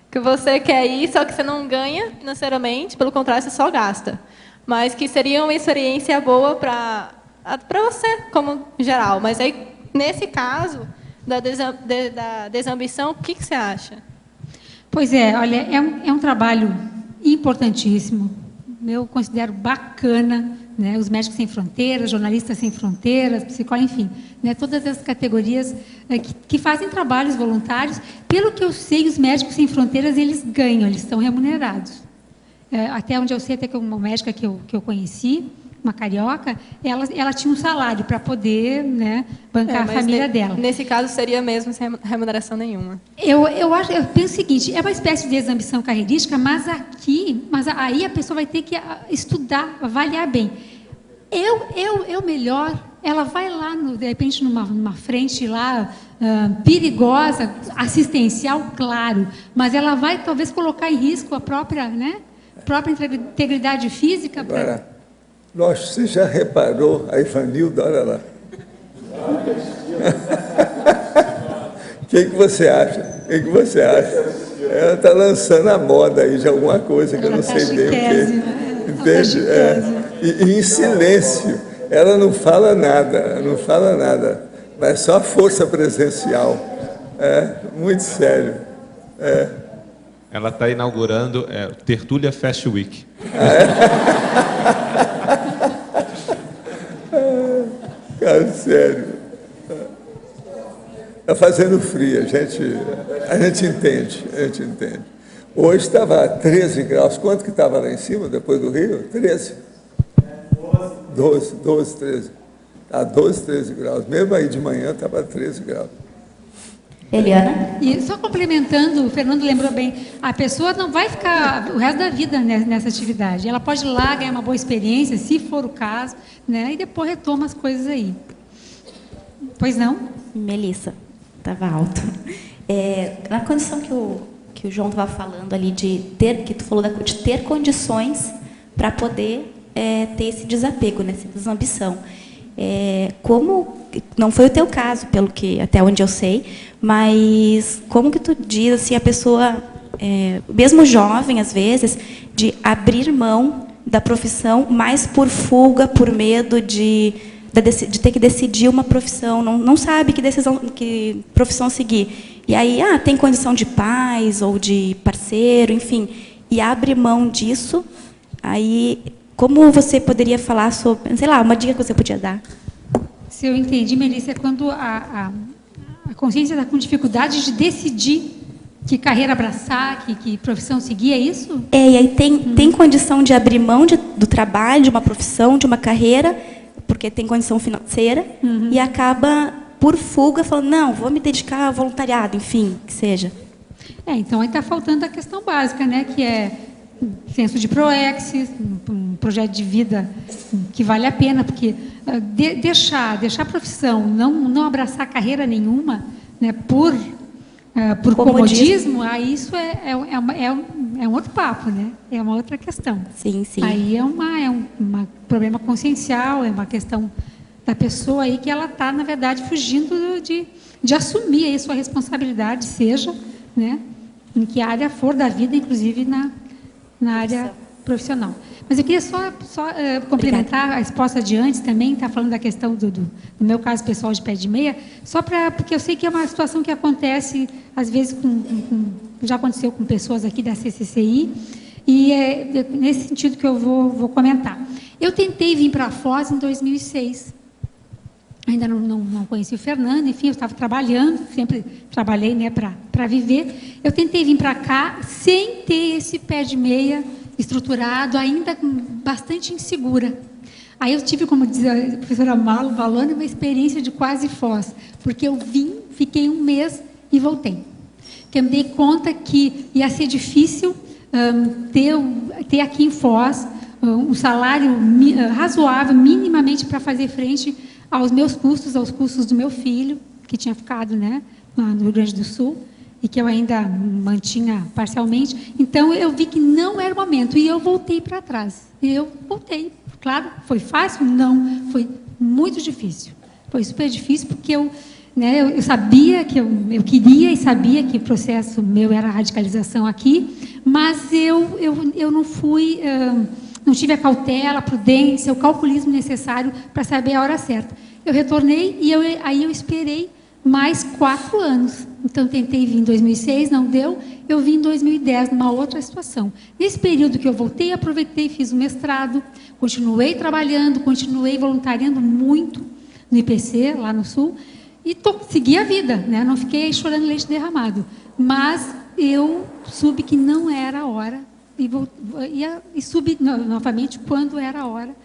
que você quer ir, só que você não ganha financeiramente, pelo contrário, você só gasta. Mas que seria uma experiência boa para você, como geral. Mas aí, nesse caso, da desambição, o que você acha? Pois é, olha, é um trabalho importantíssimo. Eu considero bacana, né, os Médicos Sem Fronteiras, Jornalistas Sem Fronteiras, psicólogos, enfim, né, todas essas categorias que fazem trabalhos voluntários. Pelo que eu sei, os Médicos Sem Fronteiras, eles ganham, eles estão remunerados. Até onde eu sei, até que uma médica que eu conheci, uma carioca, ela tinha um salário para poder, né, bancar a família dela. Nesse caso, seria mesmo sem remuneração nenhuma. Eu penso o seguinte, é uma espécie de desambição carreirística, mas aí a pessoa vai ter que estudar, avaliar bem. Melhor, ela vai lá, de repente, numa frente lá, perigosa, assistencial, claro, mas ela vai, talvez, colocar em risco a própria, né, integridade física. Você já reparou a Ivanilda, olha lá. O que você acha? Ela está lançando a moda aí de alguma coisa que eu não sei bem o que. Entende? E em silêncio. Ela não fala nada, não fala nada, mas só força presencial. Muito sério. Ela está inaugurando Tertúlia Fast Week. Cara, sério. Está fazendo frio, a gente entende, Hoje estava 13 graus. Quanto que estava lá em cima, depois do Rio? 13? 12, 13. Está 12, 13 graus. Mesmo aí de manhã estava 13 graus. Eliana? E só complementando, o Fernando lembrou bem, a pessoa não vai ficar o resto da vida nessa atividade. Ela pode ir lá ganhar uma boa experiência, se for o caso, né? E depois retoma as coisas aí. Pois não? Melissa, estava alto. Na condição que o João estava falando ali que tu falou de ter condições para poder ter esse desapego, né, essa desambição. Como não foi o teu caso, pelo que até onde eu sei, mas como que tu diz assim, a pessoa, mesmo jovem às vezes, de abrir mão da profissão, mais por fuga, por medo de ter que decidir uma profissão, não sabe que profissão seguir. E aí, tem condição de pais ou de parceiro, enfim, e abre mão disso. Aí, como você poderia falar sobre, sei lá, uma dica que você podia dar? Se eu entendi, Melissa, é quando a consciência está com dificuldade de decidir que carreira abraçar, que profissão seguir, é isso? E aí tem condição de abrir mão do trabalho, de uma profissão, de uma carreira, porque tem condição financeira, e acaba, por fuga, falando, não, vou me dedicar ao voluntariado, enfim, que seja. Então aí está faltando a questão básica, né, que é senso de proex, um projeto de vida que vale a pena, porque deixar a profissão, não abraçar carreira nenhuma, né, por comodismo, aí isso é um outro papo, né? É uma outra questão. Sim, sim. Aí é um problema consciencial, é uma questão da pessoa aí que ela está, na verdade, fugindo de assumir aí sua responsabilidade, seja, né, em que área for da vida, inclusive na área profissional. Mas eu queria só complementar a resposta de antes também, está falando da questão do meu caso pessoal de pé de meia, porque eu sei que é uma situação que acontece, às vezes, já aconteceu com pessoas aqui da CCCI, e é nesse sentido que eu vou comentar. Eu tentei vir para a Foz em 2006. Ainda não conheci o Fernando, enfim, eu estava trabalhando, sempre trabalhei, né, para viver. Eu tentei vir para cá sem ter esse pé de meia estruturado, ainda bastante insegura. Aí eu tive, como diz a professora Valone, uma experiência de quase Foz, porque eu vim, fiquei um mês e voltei. Porque eu me dei conta que ia ser difícil ter aqui em Foz um salário razoável, minimamente, para fazer frente aos meus custos, aos custos do meu filho, que tinha ficado, né, no Rio Grande do Sul, e que eu ainda mantinha parcialmente. Então, eu vi que não era o momento, e eu voltei para trás. E eu voltei. Claro, foi fácil? Não. Foi muito difícil. Foi super difícil, porque eu sabia que eu queria e sabia que o processo meu era a radicalização aqui, mas eu não fui... não tive a cautela, a prudência, o calculismo necessário para saber a hora certa. Eu retornei e aí eu esperei mais 4 anos. Então, tentei vir em 2006, não deu. Eu vim em 2010, numa outra situação. Nesse período que eu voltei, aproveitei, fiz o mestrado, continuei trabalhando, continuei voluntariando muito no IPC, lá no Sul, e segui a vida, né? Não fiquei chorando leite derramado. Mas eu soube que não era a hora, e subi novamente quando era a hora,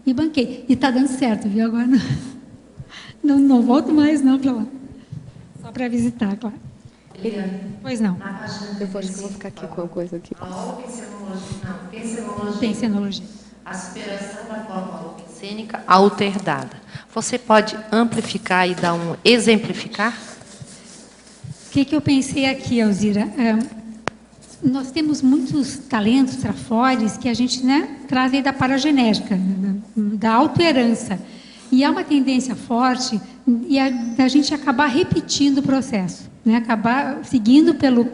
e banquei. E está dando certo, viu? Agora não volto mais, não, para lá. Só para visitar, claro. Pois não. Acho que eu vou ficar aqui com uma coisa aqui. Pensenologia. A superação da forma cênica alternada. Você pode amplificar e dar um exemplificar? O que eu pensei aqui, Alzira? Nós temos muitos talentos, trafores, que a gente, né, traz aí da paragenética, da autoherança. E há uma tendência forte da gente acabar repetindo o processo, né? Acabar seguindo pelo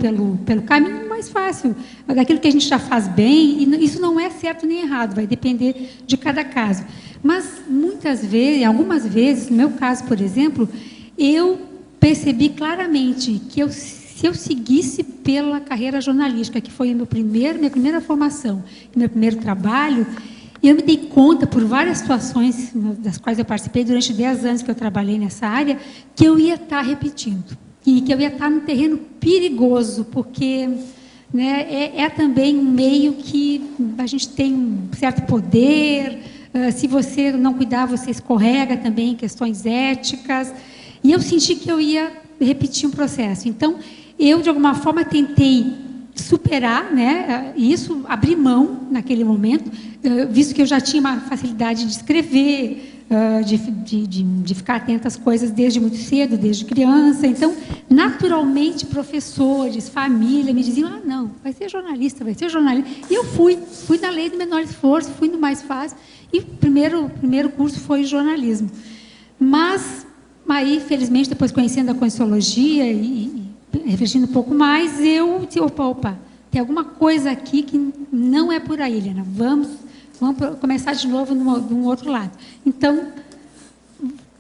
caminho mais fácil, daquilo que a gente já faz bem, e isso não é certo nem errado, vai depender de cada caso. Mas muitas vezes, algumas vezes, no meu caso, por exemplo, eu percebi claramente que se eu seguisse pela carreira jornalística, que foi minha primeira formação, meu primeiro trabalho, eu me dei conta, por várias situações das quais eu participei durante 10 anos que eu trabalhei nessa área, que eu ia estar repetindo. E que eu ia estar num terreno perigoso, porque, né, é também um meio que a gente tem um certo poder, se você não cuidar, você escorrega também em questões éticas. E eu senti que eu ia repetir um processo. Então, eu, de alguma forma, tentei superar, né, isso, abrir mão naquele momento, visto que eu já tinha uma facilidade de escrever, de ficar atenta às coisas desde muito cedo, desde criança. Então, naturalmente, professores, família me diziam: não, vai ser jornalista, vai ser jornalista. E eu fui na lei do menor esforço, fui no mais fácil, e o primeiro curso foi jornalismo. Mas, aí, felizmente, depois conhecendo a Conscienciologia e refletindo um pouco mais, eu disse: opa, tem alguma coisa aqui que não é por aí, Helena, vamos começar de novo num outro lado. Então,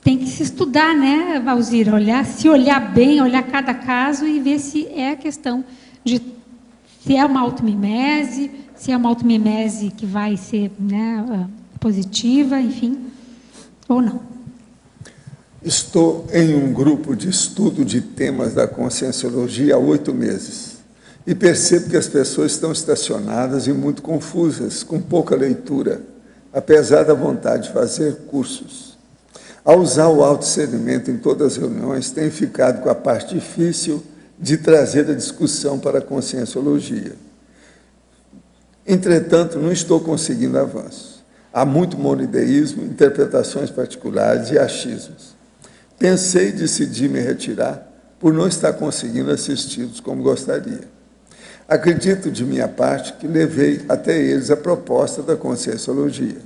tem que se estudar, né, Valzira? Se olhar bem, olhar cada caso e ver se é a questão de se é uma automimese, se é uma automimese que vai ser, né, positiva, enfim, ou não. Estou em um grupo de estudo de temas da Conscienciologia há 8 meses e percebo que as pessoas estão estacionadas e muito confusas, com pouca leitura, apesar da vontade de fazer cursos. Ao usar o autodiscernimento em todas as reuniões, tenho ficado com a parte difícil de trazer a discussão para a Conscienciologia. Entretanto, não estou conseguindo avanço. Há muito monoideísmo, interpretações particulares e achismos. Pensei e decidi me retirar por não estar conseguindo assisti-los como gostaria. Acredito de minha parte que levei até eles a proposta da Conscienciologia.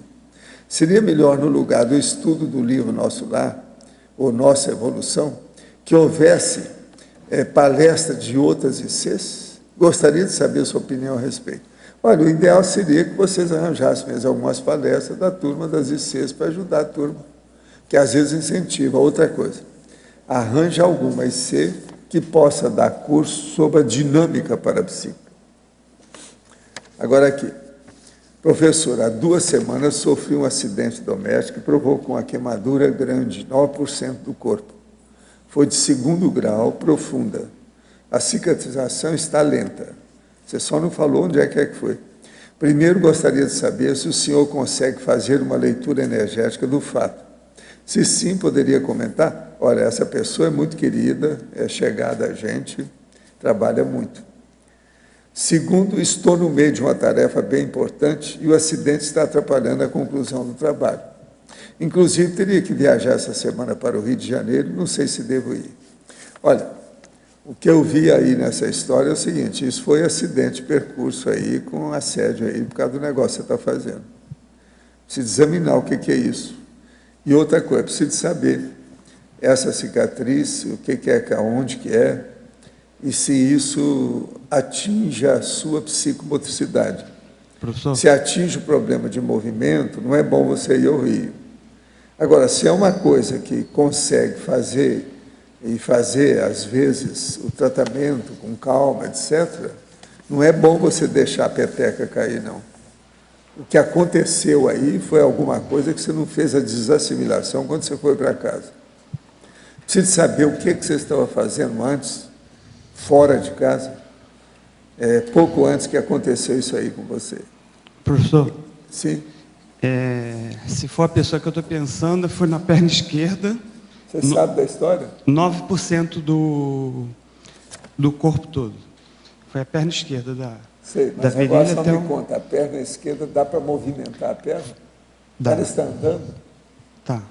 Seria melhor, no lugar do estudo do livro Nosso Lar, ou Nossa Evolução, que houvesse palestra de outras ICs? Gostaria de saber a sua opinião a respeito. Olha, o ideal seria que vocês arranjassem mesmo algumas palestras da turma das ICs para ajudar a turma, que às vezes incentiva. Outra coisa, arranja alguma IC que possa dar curso sobre a dinâmica parapsíquica. Agora aqui, professor, há 2 semanas sofri um acidente doméstico que provocou uma queimadura grande, 9% do corpo. Foi de 2º grau, profunda. A cicatrização está lenta. Você só não falou onde é que foi. Primeiro, gostaria de saber se o senhor consegue fazer uma leitura energética do fato. Se sim, poderia comentar? Olha, essa pessoa é muito querida, é chegada a gente, trabalha muito. Segundo, estou no meio de uma tarefa bem importante e o acidente está atrapalhando a conclusão do trabalho. Inclusive, teria que viajar essa semana para o Rio de Janeiro, não sei se devo ir. Olha, o que eu vi aí nessa história é o seguinte: isso foi acidente de percurso aí, com assédio aí, por causa do negócio que você está fazendo. Precisa examinar o que é isso. E outra coisa, preciso saber essa cicatriz, o que é, onde que é, e se isso atinge a sua psicomotricidade. Professor? Se atinge o problema de movimento, não é bom você ir ao Rio. Agora, se é uma coisa que consegue fazer, e fazer, às vezes, o tratamento com calma, etc., não é bom você deixar a peteca cair, não. O que aconteceu aí foi alguma coisa que você não fez a desassimilação quando você foi para casa. Preciso saber o que você estava fazendo antes, fora de casa, pouco antes que aconteceu isso aí com você. Professor? Sim. Se for a pessoa que eu estou pensando, foi na perna esquerda. Você sabe da história? 9% do corpo todo. Foi a perna esquerda Sei, mas da virilha agora só até me conta, a perna esquerda dá para movimentar a perna? Dá. Ela está andando? Tá.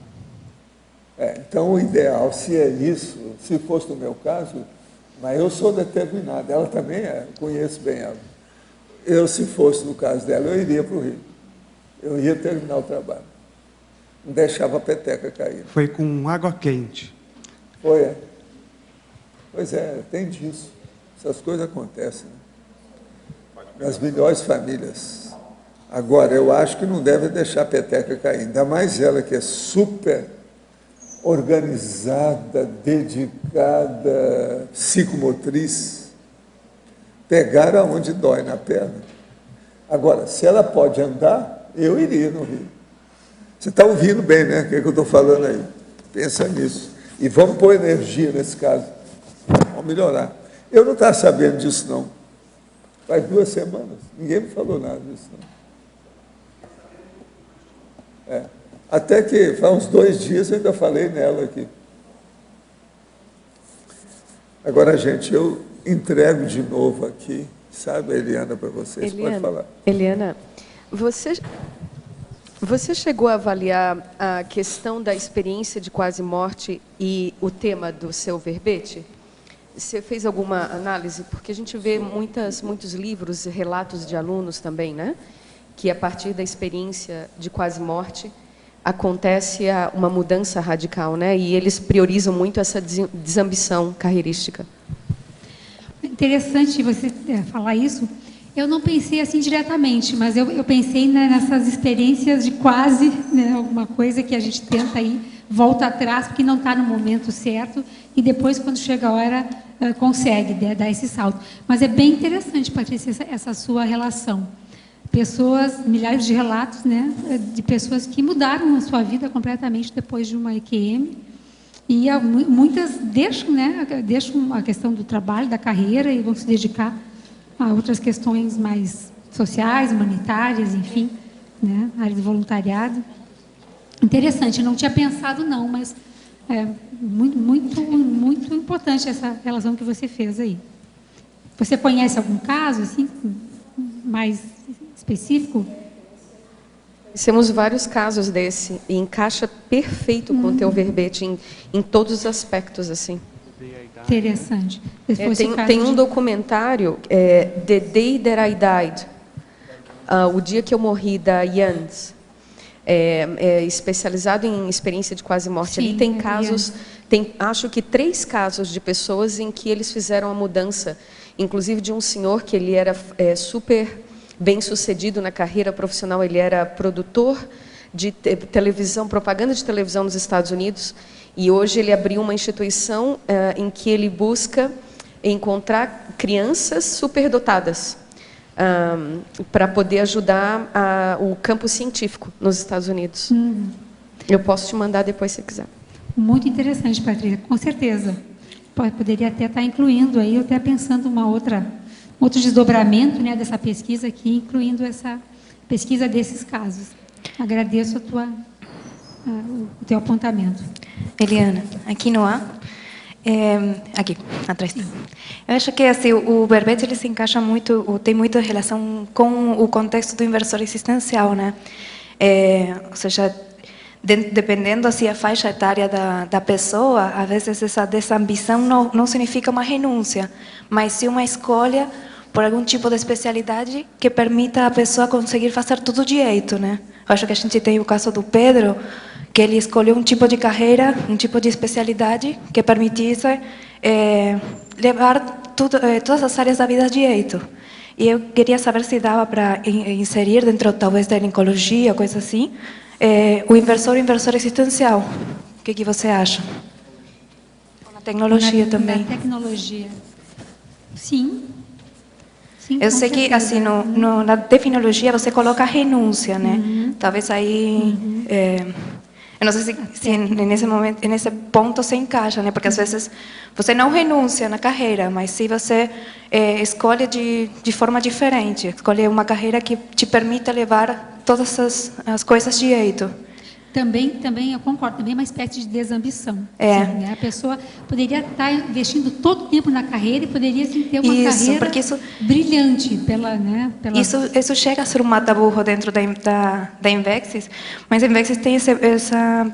Então, o ideal, se é isso, se fosse no meu caso, mas eu sou determinado, ela também é, conheço bem ela. Eu, se fosse no caso dela, eu iria para o Rio. Eu ia terminar o trabalho. Não deixava a peteca cair. Foi com água quente. Foi, Pois é, tem disso. Essas coisas acontecem, né? Nas melhores famílias. Agora, eu acho que não deve deixar a peteca cair, ainda mais ela que é super organizada, dedicada, psicomotriz, pegar aonde dói na perna. Agora, se ela pode andar, eu iria no Rio. Você está ouvindo bem, né? O que eu estou falando aí? Pensa nisso. E vamos pôr energia nesse caso. Vamos melhorar. Eu não estava sabendo disso, não. Faz 2 semanas. Ninguém me falou nada disso, não. É. Até que faz uns 2 dias eu ainda falei nela aqui. Agora, gente, eu entrego de novo aqui, sabe, a Eliana, para vocês. Eliana, pode falar. Eliana, você chegou a avaliar a questão da experiência de quase morte e o tema do seu verbete? Você fez alguma análise? Porque a gente vê muitos livros e relatos de alunos também, né? Que a partir da experiência de quase morte acontece uma mudança radical, né? E eles priorizam muito essa desambição carreirística. Interessante você falar isso. Eu não pensei assim diretamente, mas eu pensei nessas experiências de quase, né, alguma coisa que a gente tenta aí, volta atrás, porque não está no momento certo, e depois, quando chega a hora, consegue dar esse salto. Mas é bem interessante, Patrícia, essa sua relação. Milhares de relatos, né, de pessoas que mudaram a sua vida completamente depois de uma EQM, e muitas deixam a questão do trabalho, da carreira, e vão se dedicar a outras questões mais sociais, humanitárias, enfim, né, área de voluntariado. Interessante, não tinha pensado não, mas é muito importante essa relação que você fez aí. Você conhece algum caso assim mais específico? Temos vários casos desse e encaixa perfeito com o teu verbete em todos os aspectos, assim. Interessante. Tem um documentário, The Day That I Died, o dia que eu morri, da Jans, especializado em experiência de quase morte. Sim, ali tem casos, acho que 3 casos de pessoas em que eles fizeram a mudança, inclusive de um senhor que ele era super bem-sucedido na carreira profissional, ele era produtor de televisão, propaganda de televisão nos Estados Unidos, e hoje ele abriu uma instituição em que ele busca encontrar crianças superdotadas para poder ajudar o campo científico nos Estados Unidos. Eu posso te mandar depois, se quiser. Muito interessante, Patrícia, com certeza. Poderia até estar incluindo aí, eu até pensando outro desdobramento, né, dessa pesquisa aqui, incluindo essa pesquisa desses casos. Agradeço o teu apontamento. Eliana, aqui no A, aqui, atrás. Eu acho que assim, o verbete ele se encaixa muito, tem muita relação com o contexto do inversor existencial, né? Ou seja, dependendo assim a faixa etária da pessoa, às vezes essa desambição não significa uma renúncia, mas sim uma escolha por algum tipo de especialidade que permita a pessoa conseguir fazer tudo direito, né? Eu acho que a gente tem o caso do Pedro, que ele escolheu um tipo de carreira, um tipo de especialidade que permitisse levar todas as áreas da vida direito. E eu queria saber se dava para inserir dentro, talvez, da oncologia, coisa assim, o inversor existencial. O que você acha? Na tecnologia também. Na tecnologia. Sim. Eu sei que assim na tecnologia você coloca renúncia, né? Talvez aí eu não sei se nesse momento, nesse ponto se encaixa, né? Porque às vezes você não renuncia na carreira, mas se você escolhe de forma diferente, escolhe uma carreira que te permita levar todas as coisas direito. Também eu concordo, também é uma espécie de desambição. É. Sim, né? A pessoa poderia estar investindo todo o tempo na carreira e poderia sim, ter uma carreira brilhante Isso chega a ser um mata-burro dentro da Invexis, mas a Invexis tem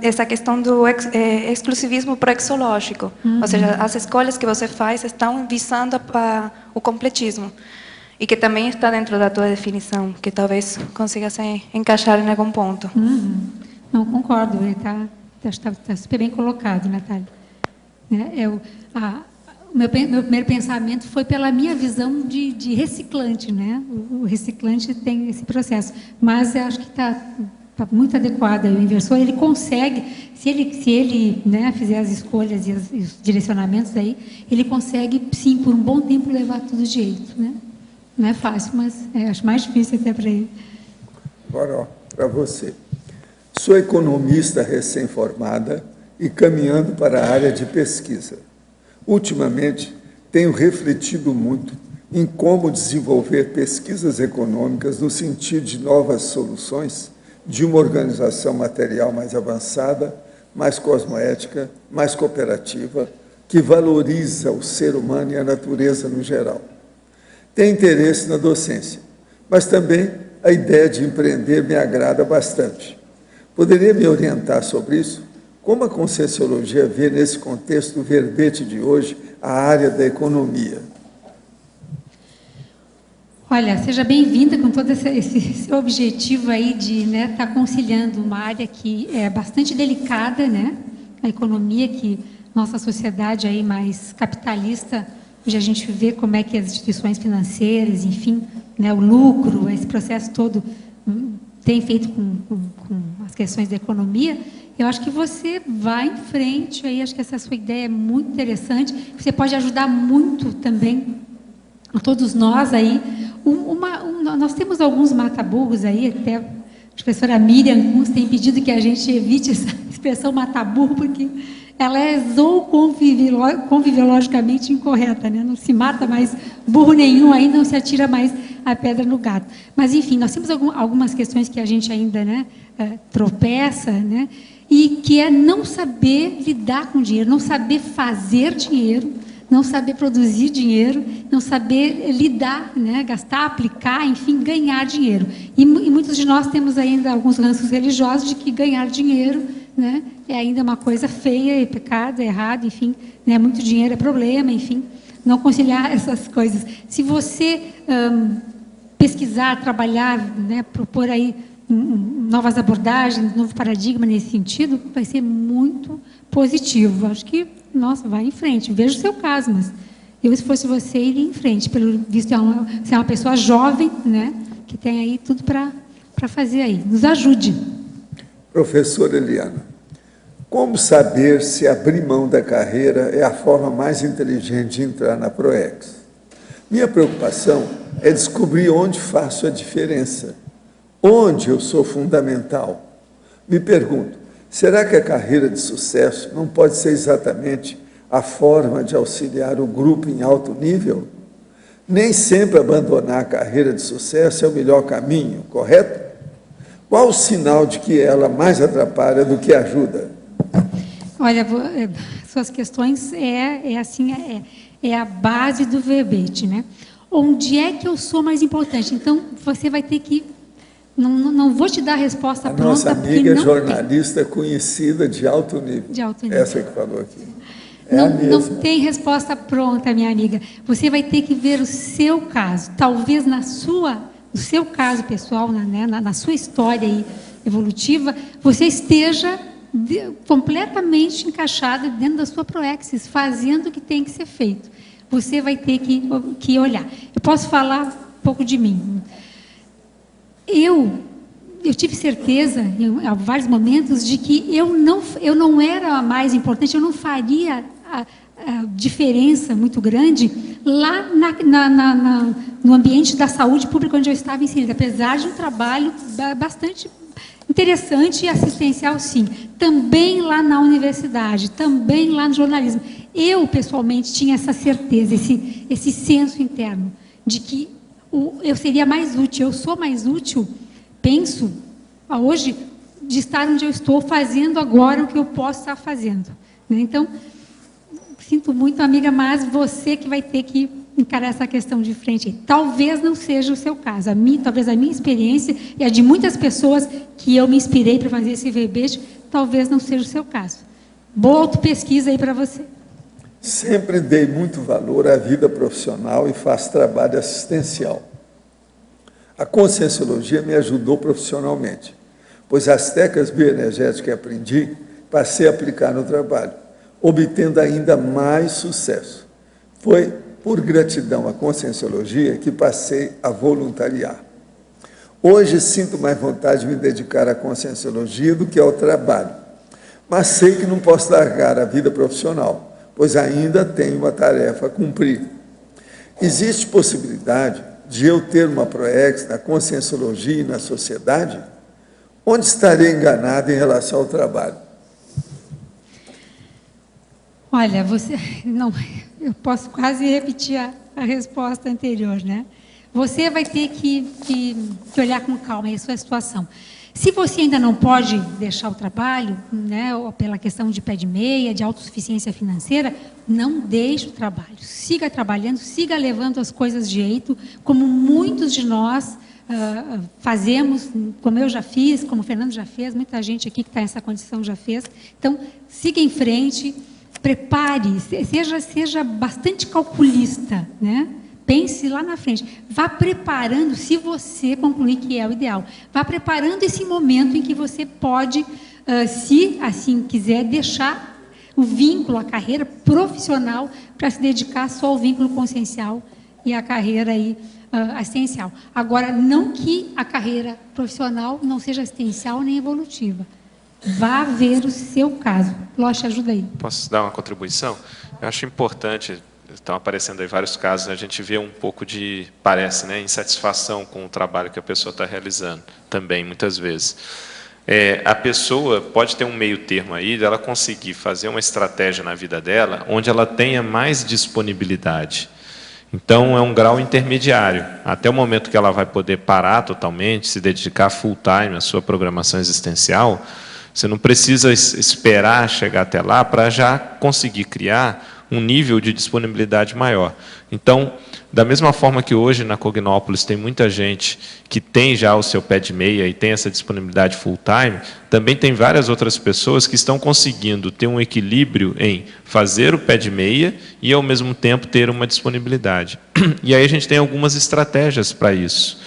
essa questão do exclusivismo proexológico. Ou seja, as escolhas que você faz estão visando o completismo. E que também está dentro da tua definição, que talvez consiga se encaixar em algum ponto. Não, concordo, está super bem colocado, Natália. meu primeiro pensamento foi pela minha visão de reciclante, né? O reciclante tem esse processo, mas eu acho que está muito adequado. O inversor, ele consegue, se ele né, fizer as escolhas e os direcionamentos aí, ele consegue, sim, por um bom tempo, levar tudo direito, né? Não é fácil, mas acho mais difícil até para ele. Agora, para você. Sou economista recém-formada e caminhando para a área de pesquisa. Ultimamente, tenho refletido muito em como desenvolver pesquisas econômicas no sentido de novas soluções, de uma organização material mais avançada, mais cosmoética, mais cooperativa, que valoriza o ser humano e a natureza no geral. Tenho interesse na docência, mas também a ideia de empreender me agrada bastante. Poderia me orientar sobre isso? Como a Conscienciologia vê nesse contexto do verbete de hoje a área da economia? Olha, seja bem-vinda com todo esse objetivo aí de estar conciliando uma área que é bastante delicada, né? A economia, que nossa sociedade aí mais capitalista, hoje a gente vê como é que as instituições financeiras, enfim, né, o lucro, esse processo todo tem feito com as questões da economia. Eu acho que você vai em frente, aí acho que essa sua ideia é muito interessante, você pode ajudar muito também a todos nós aí. Nós temos alguns mata-burros aí, até a professora Miriam Kunz tem pedido que a gente evite essa expressão mata-burro, porque ela é conviviologicamente incorreta, né? Não se mata mais burro nenhum, aí não se atira mais a pedra no gato. Mas, enfim, nós temos algumas questões que a gente ainda, né, tropeça, né? E que é não saber lidar com dinheiro, não saber fazer dinheiro, não saber produzir dinheiro, não saber lidar, né, gastar, aplicar, enfim, ganhar dinheiro. E muitos de nós temos ainda alguns ranços religiosos de que ganhar dinheiro, né, é ainda uma coisa feia, é pecado, é errado, enfim, né, muito dinheiro é problema, enfim, não conciliar essas coisas. Se você pesquisar, trabalhar, né, propor aí novas abordagens, novo paradigma nesse sentido, vai ser muito positivo. Acho que, nossa, vai em frente. Veja o seu caso, mas eu, se fosse você, iria em frente. Pelo visto, você é uma pessoa jovem, né, que tem aí tudo para fazer aí. Nos ajude. Professora Eliana, como saber se abrir mão da carreira é a forma mais inteligente de entrar na PROEX? Minha preocupação é descobrir onde faço a diferença, onde eu sou fundamental. Me pergunto, será que a carreira de sucesso não pode ser exatamente a forma de auxiliar o grupo em alto nível? Nem sempre abandonar a carreira de sucesso é o melhor caminho, correto? Qual o sinal de que ela mais atrapalha do que ajuda? Olha, suas questões é a base do verbete, né? Onde é que eu sou mais importante? Então, você vai ter que... Não vou te dar a resposta pronta. Nossa amiga jornalista conhecida de alto nível. De alto nível. Essa que falou aqui. Não tem resposta pronta, minha amiga. Você vai ter que ver o seu caso. Talvez no seu caso pessoal, na sua história aí evolutiva, você esteja completamente encaixada dentro da sua proexis, fazendo o que tem que ser feito. Você vai ter que olhar. Eu posso falar um pouco de mim. Eu tive certeza, em vários momentos, de que eu não era a mais importante, eu não faria a diferença muito grande lá no ambiente da saúde pública onde eu estava inserida, apesar de um trabalho bastante interessante e assistencial, sim. Também lá na universidade, também lá no jornalismo. Eu, pessoalmente, tinha essa certeza, esse senso interno de que eu seria mais útil, eu sou mais útil, penso, hoje, de estar onde eu estou, fazendo agora o que eu posso estar fazendo. Então, sinto muito, amiga, mas você que vai ter que encarar essa questão de frente. Talvez não seja o seu caso. Talvez a minha experiência e a de muitas pessoas que eu me inspirei para fazer esse verbete, talvez não seja o seu caso. Boa autopesquisa aí para você. Sempre dei muito valor à vida profissional e faço trabalho assistencial. A Conscienciologia me ajudou profissionalmente, pois as técnicas bioenergéticas que aprendi, passei a aplicar no trabalho, obtendo ainda mais sucesso. Foi por gratidão à Conscienciologia que passei a voluntariar. Hoje sinto mais vontade de me dedicar à Conscienciologia do que ao trabalho, mas sei que não posso largar a vida profissional, pois ainda tenho uma tarefa a cumprir. Existe possibilidade de eu ter uma ProEx na Conscienciologia e na sociedade? Onde estarei enganado em relação ao trabalho? Olha, eu posso quase repetir a resposta anterior, né? Você vai ter que olhar com calma a sua situação. Se você ainda não pode deixar o trabalho, né, ou pela questão de pé de meia, de autossuficiência financeira, não deixe o trabalho. Siga trabalhando, siga levando as coisas de jeito, como muitos de nós fazemos, como eu já fiz, como o Fernando já fez, muita gente aqui que está nessa condição já fez. Então, siga em frente, prepare, seja bastante calculista, né? Pense lá na frente. Vá preparando, se você concluir que é o ideal, vá preparando esse momento em que você pode, se assim quiser, deixar o vínculo, a carreira profissional, para se dedicar só ao vínculo consciencial e à carreira aí, assistencial. Agora, não que a carreira profissional não seja assistencial nem evolutiva. Vá ver o seu caso. Loche, ajuda aí. Posso dar uma contribuição? Eu acho importante, estão aparecendo aí vários casos, a gente vê um pouco de, parece, né, insatisfação com o trabalho que a pessoa está realizando, também, muitas vezes. A pessoa pode ter um meio termo aí, dela conseguir fazer uma estratégia na vida dela, onde ela tenha mais disponibilidade. Então, é um grau intermediário. Até o momento que ela vai poder parar totalmente, se dedicar full time à sua programação existencial, você não precisa esperar chegar até lá para já conseguir criar um nível de disponibilidade maior. Então, da mesma forma que hoje na Cognópolis tem muita gente que tem já o seu pé de meia e tem essa disponibilidade full time, também tem várias outras pessoas que estão conseguindo ter um equilíbrio em fazer o pé de meia e, ao mesmo tempo, ter uma disponibilidade. E aí a gente tem algumas estratégias para isso.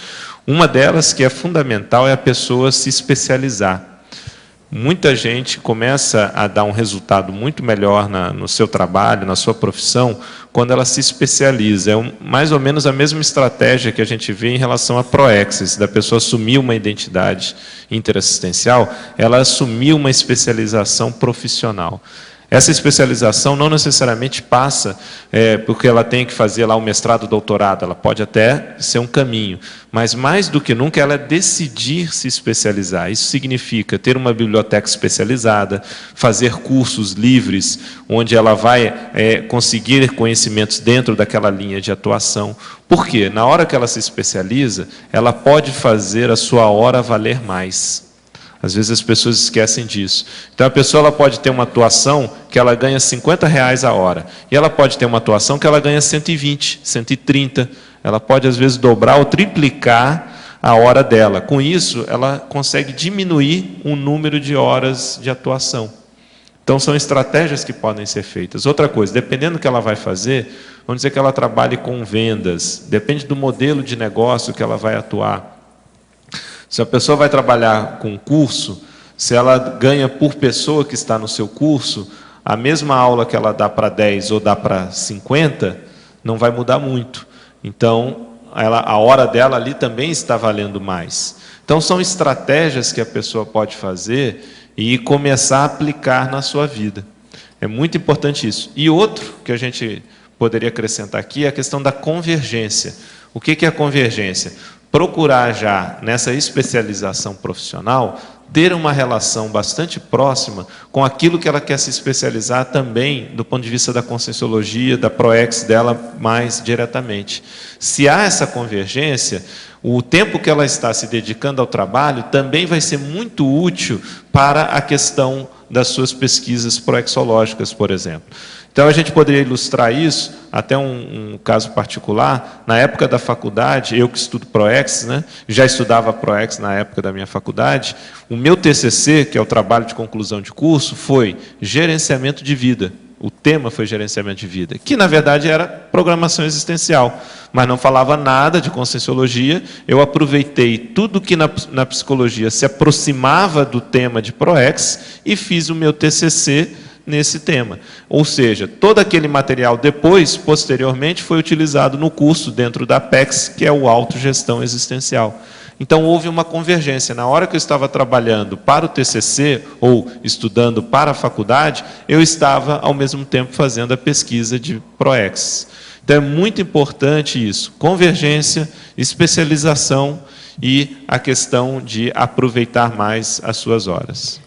Uma delas, que é fundamental, é a pessoa se especializar. Muita gente começa a dar um resultado muito melhor no seu trabalho, na sua profissão, quando ela se especializa. É mais ou menos a mesma estratégia que a gente vê em relação à ProExis, da pessoa assumir uma identidade interassistencial, ela assumir uma especialização profissional. Essa especialização não necessariamente passa porque ela tem que fazer lá o mestrado, doutorado, ela pode até ser um caminho, mas mais do que nunca ela decidir se especializar. Isso significa ter uma biblioteca especializada, fazer cursos livres, onde ela vai conseguir conhecimentos dentro daquela linha de atuação. Por quê? Na hora que ela se especializa, ela pode fazer a sua hora valer mais. Às vezes as pessoas esquecem disso. Então a pessoa ela pode ter uma atuação que ela ganha R$50 a hora. E ela pode ter uma atuação que ela ganha 120, 130. Ela pode às vezes dobrar ou triplicar a hora dela. Com isso, ela consegue diminuir o número de horas de atuação. Então são estratégias que podem ser feitas. Outra coisa, dependendo do que ela vai fazer, vamos dizer que ela trabalhe com vendas, depende do modelo de negócio que ela vai atuar. Se a pessoa vai trabalhar com curso, se ela ganha por pessoa que está no seu curso, a mesma aula que ela dá para 10 ou dá para 50, não vai mudar muito. Então, a hora dela ali também está valendo mais. Então, são estratégias que a pessoa pode fazer e começar a aplicar na sua vida. É muito importante isso. E outro que a gente poderia acrescentar aqui é a questão da convergência. O que é a convergência? Procurar já, nessa especialização profissional, ter uma relação bastante próxima com aquilo que ela quer se especializar também, do ponto de vista da Conscienciologia, da ProEx dela mais diretamente. Se há essa convergência, o tempo que ela está se dedicando ao trabalho também vai ser muito útil para a questão das suas pesquisas proexológicas, por exemplo. Então, a gente poderia ilustrar isso, até um caso particular. Na época da faculdade, eu que estudo ProEx, né, já estudava ProEx na época da minha faculdade, o meu TCC, que é o trabalho de conclusão de curso, foi gerenciamento de vida. O tema foi gerenciamento de vida, que na verdade era programação existencial, mas não falava nada de Conscienciologia. Eu aproveitei tudo que na psicologia se aproximava do tema de ProEx e fiz o meu TCC nesse tema. Ou seja, todo aquele material depois, posteriormente, foi utilizado no curso dentro da PEX, que é o Autogestão Existencial. Então, houve uma convergência. Na hora que eu estava trabalhando para o TCC, ou estudando para a faculdade, eu estava, ao mesmo tempo, fazendo a pesquisa de ProEx. Então, é muito importante isso. Convergência, especialização e a questão de aproveitar mais as suas horas.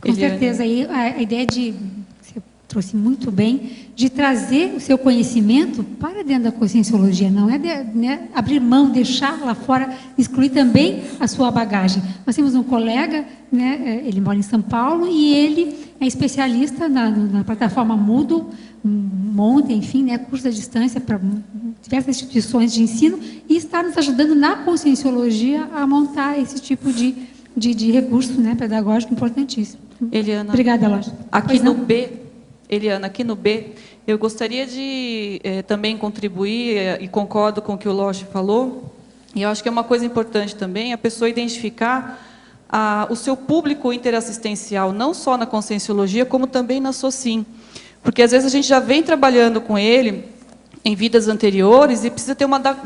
Com certeza. Aí a ideia de, você trouxe muito bem, de trazer o seu conhecimento para dentro da conscienciologia. Não é né, abrir mão, deixar lá fora, excluir também a sua bagagem. Nós temos um colega, né, ele mora em São Paulo, e ele é especialista na plataforma Moodle, monta, enfim, né, curso à distância para diversas instituições de ensino, e está nos ajudando na conscienciologia a montar esse tipo de recurso, né, pedagógico importantíssimo. Eliana, obrigada, Lógico. Eliana, aqui no B, eu gostaria de também contribuir, e concordo com o que o Loche falou, e eu acho que é uma coisa importante também a pessoa identificar o seu público interassistencial, não só na conscienciologia, como também na SOCIM. Porque, às vezes, a gente já vem trabalhando com ele em vidas anteriores e precisa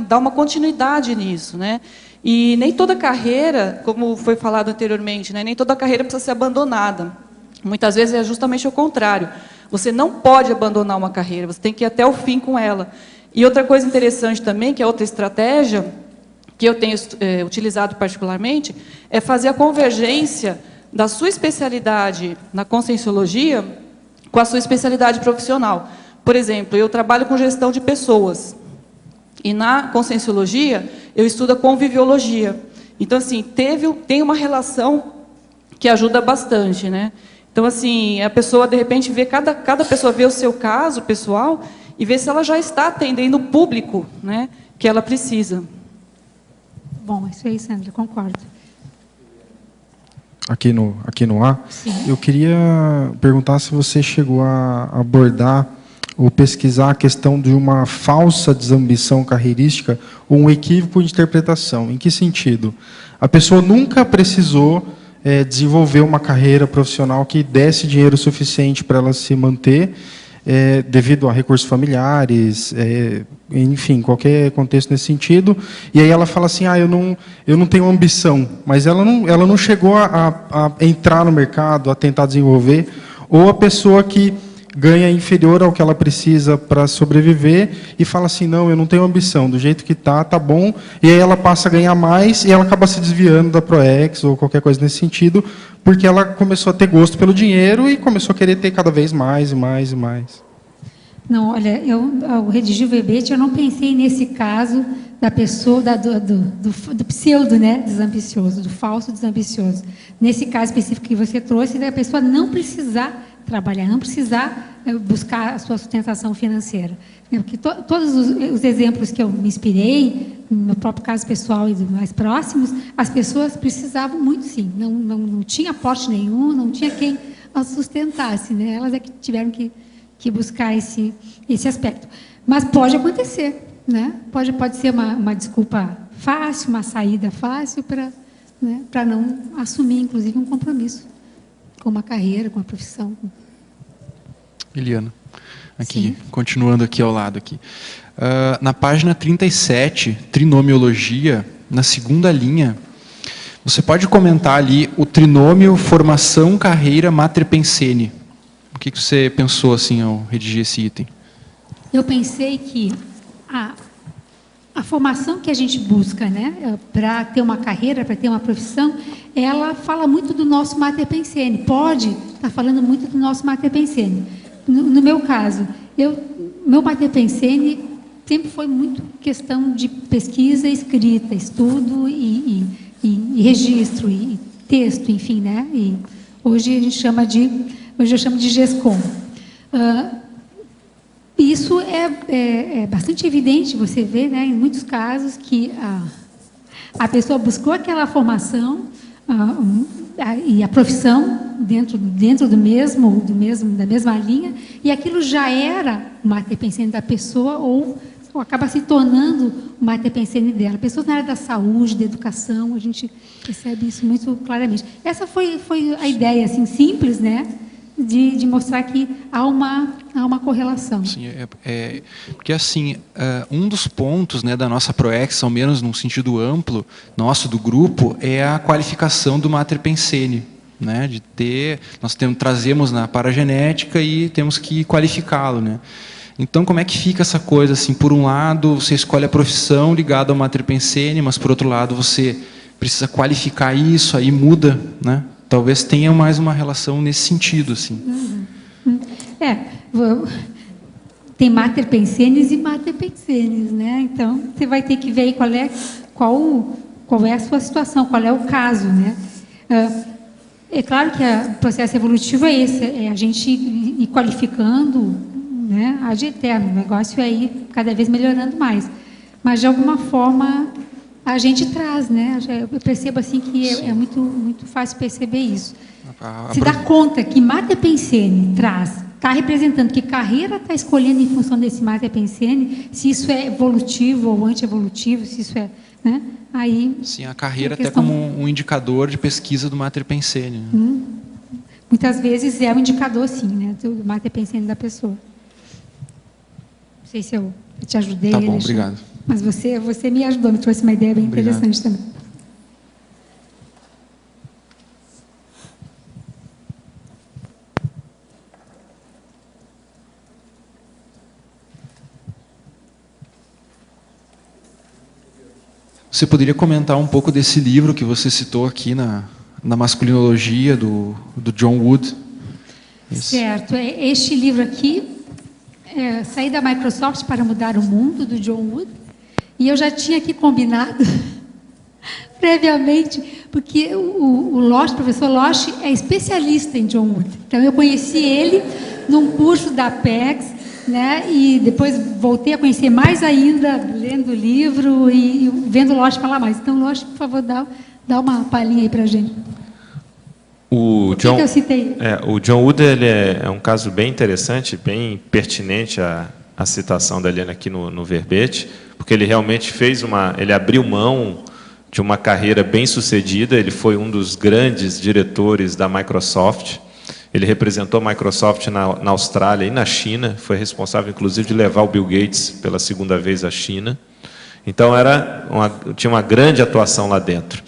dar uma continuidade nisso, né? E nem toda carreira, como foi falado anteriormente, né, nem toda carreira precisa ser abandonada. Muitas vezes é justamente o contrário. Você não pode abandonar uma carreira, você tem que ir até o fim com ela. E outra coisa interessante também, que é outra estratégia, que eu tenho utilizado particularmente, é fazer a convergência da sua especialidade na conscienciologia com a sua especialidade profissional. Por exemplo, eu trabalho com gestão de pessoas. E na conscienciologia, eu estudo a conviviologia. Então, assim, tem uma relação que ajuda bastante, né? Então, assim, a pessoa, de repente, vê, cada pessoa vê o seu caso pessoal e vê se ela já está atendendo o público, né, que ela precisa. Bom, isso aí, Sandra, concordo. Aqui no A, sim, eu queria perguntar se você chegou a abordar ou pesquisar a questão de uma falsa desambição carreirística ou um equívoco de interpretação. Em que sentido? A pessoa nunca precisou desenvolver uma carreira profissional que desse dinheiro suficiente para ela se manter, devido a recursos familiares, enfim, qualquer contexto nesse sentido. E aí ela fala assim, eu não tenho ambição, mas ela não chegou a entrar no mercado, a tentar desenvolver, ou a pessoa que ganha inferior ao que ela precisa para sobreviver e fala assim, não, eu não tenho ambição, do jeito que tá bom, e aí ela passa a ganhar mais e ela acaba se desviando da ProEx ou qualquer coisa nesse sentido, porque ela começou a ter gosto pelo dinheiro e começou a querer ter cada vez mais e mais e mais. Não, olha, ao redigir o verbete, eu não pensei nesse caso da pessoa, do pseudo, né, desambicioso, do falso desambicioso. Nesse caso específico que você trouxe, da pessoa não precisar trabalhar, não precisar buscar a sua sustentação financeira. Porque todos os exemplos que eu me inspirei, no meu próprio caso pessoal e dos mais próximos, as pessoas precisavam muito, sim. Não tinha aporte nenhum, não tinha quem as sustentasse, né? Elas é que tiveram que buscar esse aspecto. Mas pode acontecer, né? Pode ser uma desculpa fácil, uma saída fácil para não assumir, inclusive, um compromisso com uma carreira, com uma profissão. Eliana, aqui, Sim. continuando aqui ao lado. Aqui. Na página 37, trinomiologia, na segunda linha, você pode comentar ali o trinômio formação, carreira, mater pensene. O que você pensou assim ao redigir esse item? Eu pensei que a formação que a gente busca, né, para ter uma carreira, para ter uma profissão, ela fala muito do nosso mater pensene. Pode estar falando muito do nosso mater pensene. No meu caso, meu mater pensene sempre foi muito questão de pesquisa, escrita, estudo e registro, e texto, enfim, né? E hoje eu chamo de GESCOM. Isso é bastante evidente, você vê, né, em muitos casos, que a pessoa buscou aquela formação e a profissão dentro da mesma linha, e aquilo já era o mater pensene da pessoa, ou acaba se tornando o mater pensene dela. Pessoas na área da saúde, da educação, a gente percebe isso muito claramente. Essa foi a ideia, assim, simples, né? de mostrar que há uma correlação. Sim, porque assim, um dos pontos, né, da nossa PROEX, ao menos num sentido amplo, nosso, do grupo, é a qualificação do Mater Pensene, né, de ter, nós trazemos na paragenética e temos que qualificá-lo, né. Então, como é que fica essa coisa, assim, por um lado, você escolhe a profissão ligada ao Mater Pensene, mas, por outro lado, você precisa qualificar isso, aí muda, né? Talvez tenha mais uma relação nesse sentido, assim. Tem Mater Pensenes e Mater Pensenes, né? Então, você vai ter que ver aí qual é a sua situação, qual é o caso, né? É claro que o processo evolutivo é esse, é a gente ir qualificando, né, ad eterno, o negócio é ir cada vez melhorando mais. Mas, de alguma forma, a gente traz, né? Eu percebo assim que é muito, muito fácil perceber isso. Se dá conta que Mater Pensene está representando, que carreira está escolhendo em função desse Mater Pensene, se isso é evolutivo ou antievolutivo, se isso é... Né? Aí, sim, a carreira até como um indicador de pesquisa do Mater Pensene. Né? Muitas vezes é um indicador, sim, né, do Mater Pensene da pessoa. Não sei se eu te ajudei. Tá bom, obrigado. Mas você me ajudou, me trouxe uma ideia bem interessante também. Você poderia comentar um pouco desse livro que você citou aqui na masculinologia, do John Wood? Isso. Certo. Este livro aqui, Sair da Microsoft para Mudar o Mundo, do John Wood. E eu já tinha aqui combinado previamente, porque o Losch, o professor Losch, é especialista em John Wood. Então, eu conheci ele num curso da PEX, né? E depois voltei a conhecer mais ainda, lendo o livro e vendo o Losch falar mais. Então, Losch, por favor, dá uma palhinha aí para a gente. O que eu citei? O John Wood ele é um caso bem interessante, bem pertinente à citação da Helena aqui no verbete, porque ele realmente ele abriu mão de uma carreira bem sucedida, ele foi um dos grandes diretores da Microsoft, ele representou a Microsoft na Austrália e na China, foi responsável, inclusive, de levar o Bill Gates pela segunda vez à China. Então, tinha uma grande atuação lá dentro.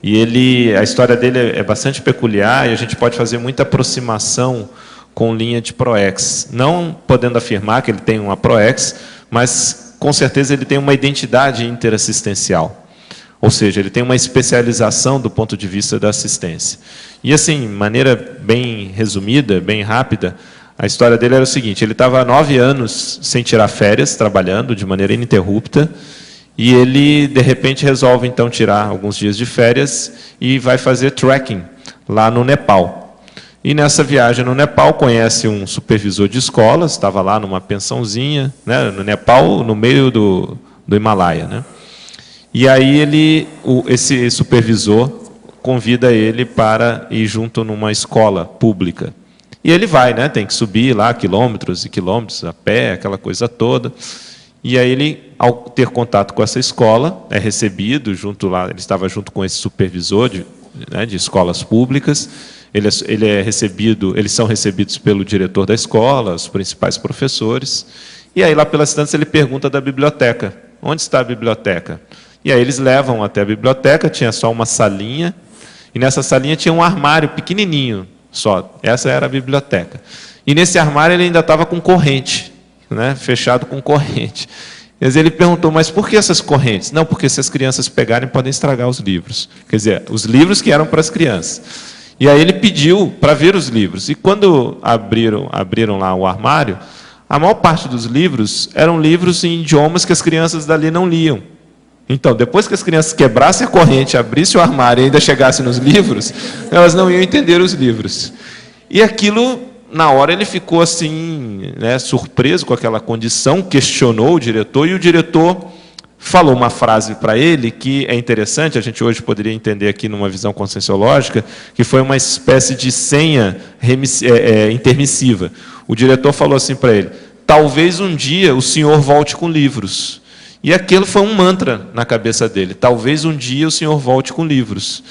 E a história dele é bastante peculiar e a gente pode fazer muita aproximação com linha de PROEX. Não podendo afirmar que ele tem uma PROEX, mas, com certeza, ele tem uma identidade interassistencial. Ou seja, ele tem uma especialização do ponto de vista da assistência. E, assim, de maneira bem resumida, bem rápida, a história dele era o seguinte: ele estava há 9 anos sem tirar férias, trabalhando de maneira ininterrupta, e ele, de repente, resolve, então, tirar alguns dias de férias e vai fazer trekking lá no Nepal. E, nessa viagem no Nepal, conhece um supervisor de escolas, estava lá numa pensãozinha, né, no Nepal, no meio do Himalaia, né? E aí esse supervisor convida ele para ir junto numa escola pública. E ele vai, né? Tem que subir lá quilômetros e quilômetros a pé, aquela coisa toda. E aí ele, ao ter contato com essa escola, é recebido junto lá. Ele estava junto com esse supervisor de escolas públicas. Eles são recebidos pelo diretor da escola, os principais professores. E aí lá pela distância ele pergunta da biblioteca. Onde está a biblioteca? E aí eles levam até a biblioteca, tinha só uma salinha, e nessa salinha tinha um armário pequenininho só. Essa era a biblioteca. E nesse armário ele ainda estava com corrente, né, fechado com corrente. Mas ele perguntou, mas por que essas correntes? Não, porque se as crianças pegarem, podem estragar os livros. Quer dizer, os livros que eram para as crianças. E aí ele pediu para ver os livros. E quando abriram lá o armário, a maior parte dos livros eram livros em idiomas que as crianças dali não liam. Então, depois que as crianças quebrassem a corrente, abrissem o armário e ainda chegassem nos livros, elas não iam entender os livros. E aquilo, na hora, ele ficou assim, né, surpreso com aquela condição, questionou o diretor, e o diretor falou uma frase para ele que é interessante, a gente hoje poderia entender aqui numa visão conscienciológica, que foi uma espécie de senha intermissiva. O diretor falou assim para ele: talvez um dia o senhor volte com livros. E aquilo foi um mantra na cabeça dele. Talvez um dia o senhor volte com livros.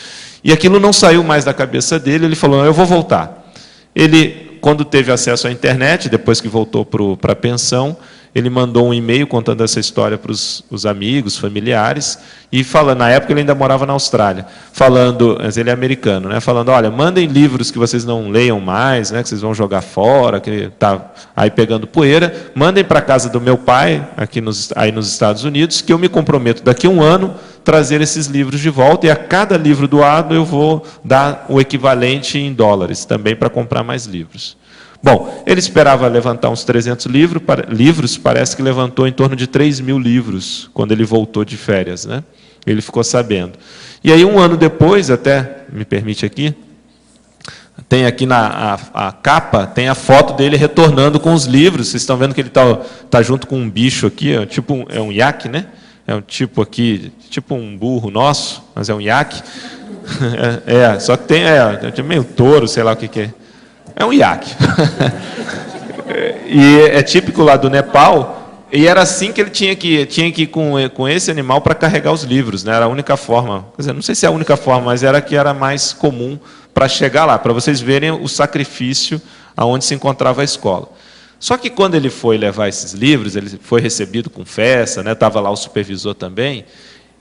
E aquilo não saiu mais da cabeça dele, ele falou: eu vou voltar. Ele quando teve acesso à internet, depois que voltou para a pensão, ele mandou um e-mail contando essa história para os amigos, familiares, e falando, na época ele ainda morava na Austrália, falando, mas ele é americano, né, falando, olha, mandem livros que vocês não leiam mais, né, que vocês vão jogar fora, que está aí pegando poeira, mandem para a casa do meu pai, aí nos Estados Unidos, que eu me comprometo daqui a um ano trazer esses livros de volta, e a cada livro doado eu vou dar o equivalente em dólares, também para comprar mais livros. Bom, ele esperava levantar uns 300 livros, parece que levantou em torno de 3.000 livros, quando ele voltou de férias, né? Ele ficou sabendo. E aí, um ano depois, até, me permite aqui, tem aqui a capa, tem a foto dele retornando com os livros. Vocês estão vendo que ele tá junto com um bicho aqui, é um iaque, né? É um tipo aqui, tipo um burro nosso, mas é um iaque. Só que tem meio touro, sei lá o que é. É um iaque. E é típico lá do Nepal, e era assim que ele tinha que ir com esse animal para carregar os livros, né? Era a única forma, quer dizer, não sei se é a única forma, mas era que era mais comum para chegar lá, para vocês verem o sacrifício aonde se encontrava a escola. Só que quando ele foi levar esses livros, ele foi recebido com festa, né? Estava lá o supervisor também,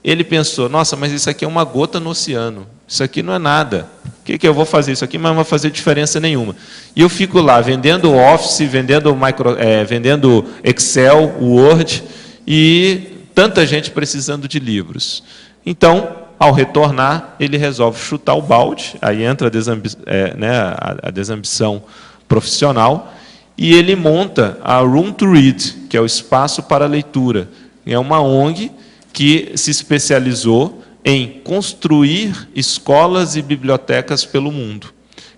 ele pensou, nossa, mas isso aqui é uma gota no oceano, isso aqui não é nada. O que eu vou fazer isso aqui, mas não vai fazer diferença nenhuma. E eu fico lá vendendo Office, vendendo Excel, Word, e tanta gente precisando de livros. Então, ao retornar, ele resolve chutar o balde, aí entra a desambição profissional, e ele monta a Room to Read, que é o espaço para leitura. É uma ONG que se especializou em construir escolas e bibliotecas pelo mundo.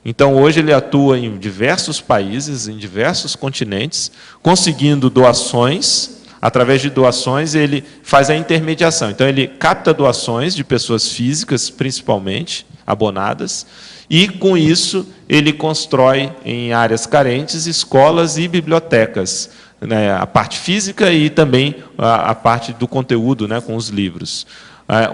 Então, hoje ele atua em diversos países, em diversos continentes, conseguindo doações. Através de doações, ele faz a intermediação. Então, ele capta doações de pessoas físicas, principalmente, abonadas, e, com isso, ele constrói, em áreas carentes, escolas e bibliotecas, né, a parte física e também a parte do conteúdo, né, com os livros.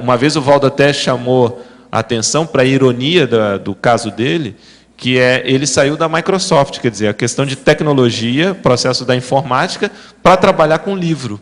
Uma vez o Valdo até chamou a atenção para a ironia do caso dele, que ele saiu da Microsoft, quer dizer, a questão de tecnologia, processo da informática, para trabalhar com livro.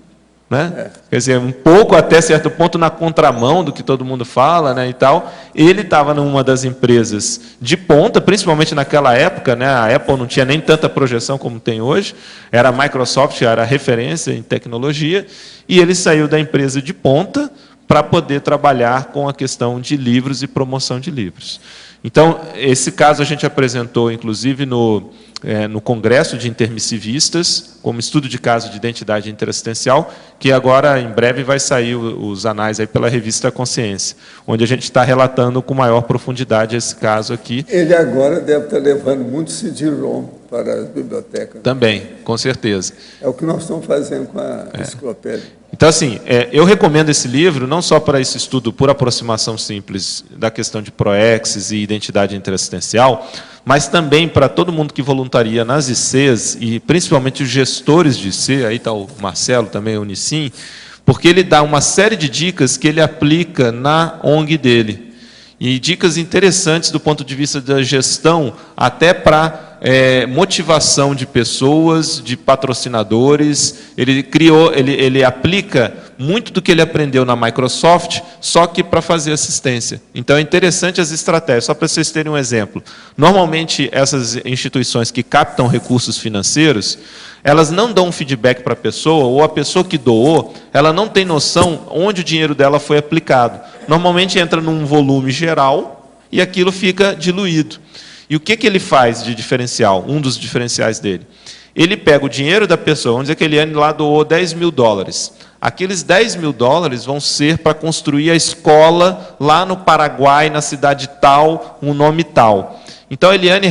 Né? Quer dizer, um pouco, até certo ponto, na contramão do que todo mundo fala, né, e tal. Ele estava numa das empresas de ponta, principalmente naquela época, né, a Apple não tinha nem tanta projeção como tem hoje, era a Microsoft, era a referência em tecnologia, e ele saiu da empresa de ponta para poder trabalhar com a questão de livros e promoção de livros. Então, esse caso a gente apresentou, inclusive, no Congresso de Intermissivistas, como estudo de caso de identidade interassistencial, que agora, em breve, vai sair os anais aí pela revista Consciência, onde a gente está relatando com maior profundidade esse caso aqui. Ele agora deve estar levando muito CD-ROM para as bibliotecas. Também, com certeza. É o que nós estamos fazendo com a enciclopédia. Então, assim, eu recomendo esse livro, não só para esse estudo por aproximação simples da questão de proexis e identidade interassistencial, mas também para todo mundo que voluntaria nas ICs, e principalmente os gestores de IC, aí está o Marcelo também, o Unicim, porque ele dá uma série de dicas que ele aplica na ONG dele. E dicas interessantes do ponto de vista da gestão, até para motivação de pessoas, de patrocinadores. Ele aplica muito do que ele aprendeu na Microsoft, só que para fazer assistência. Então, é interessante as estratégias. Só para vocês terem um exemplo. Normalmente, essas instituições que captam recursos financeiros, elas não dão um feedback para a pessoa, ou a pessoa que doou, ela não tem noção onde o dinheiro dela foi aplicado. Normalmente entra num volume geral e aquilo fica diluído. E o que ele faz de diferencial? Um dos diferenciais dele. Ele pega o dinheiro da pessoa, vamos dizer que ele lá doou $10.000. Aqueles $10.000 vão ser para construir a escola lá no Paraguai, na cidade tal, um nome tal. Então, a Eliane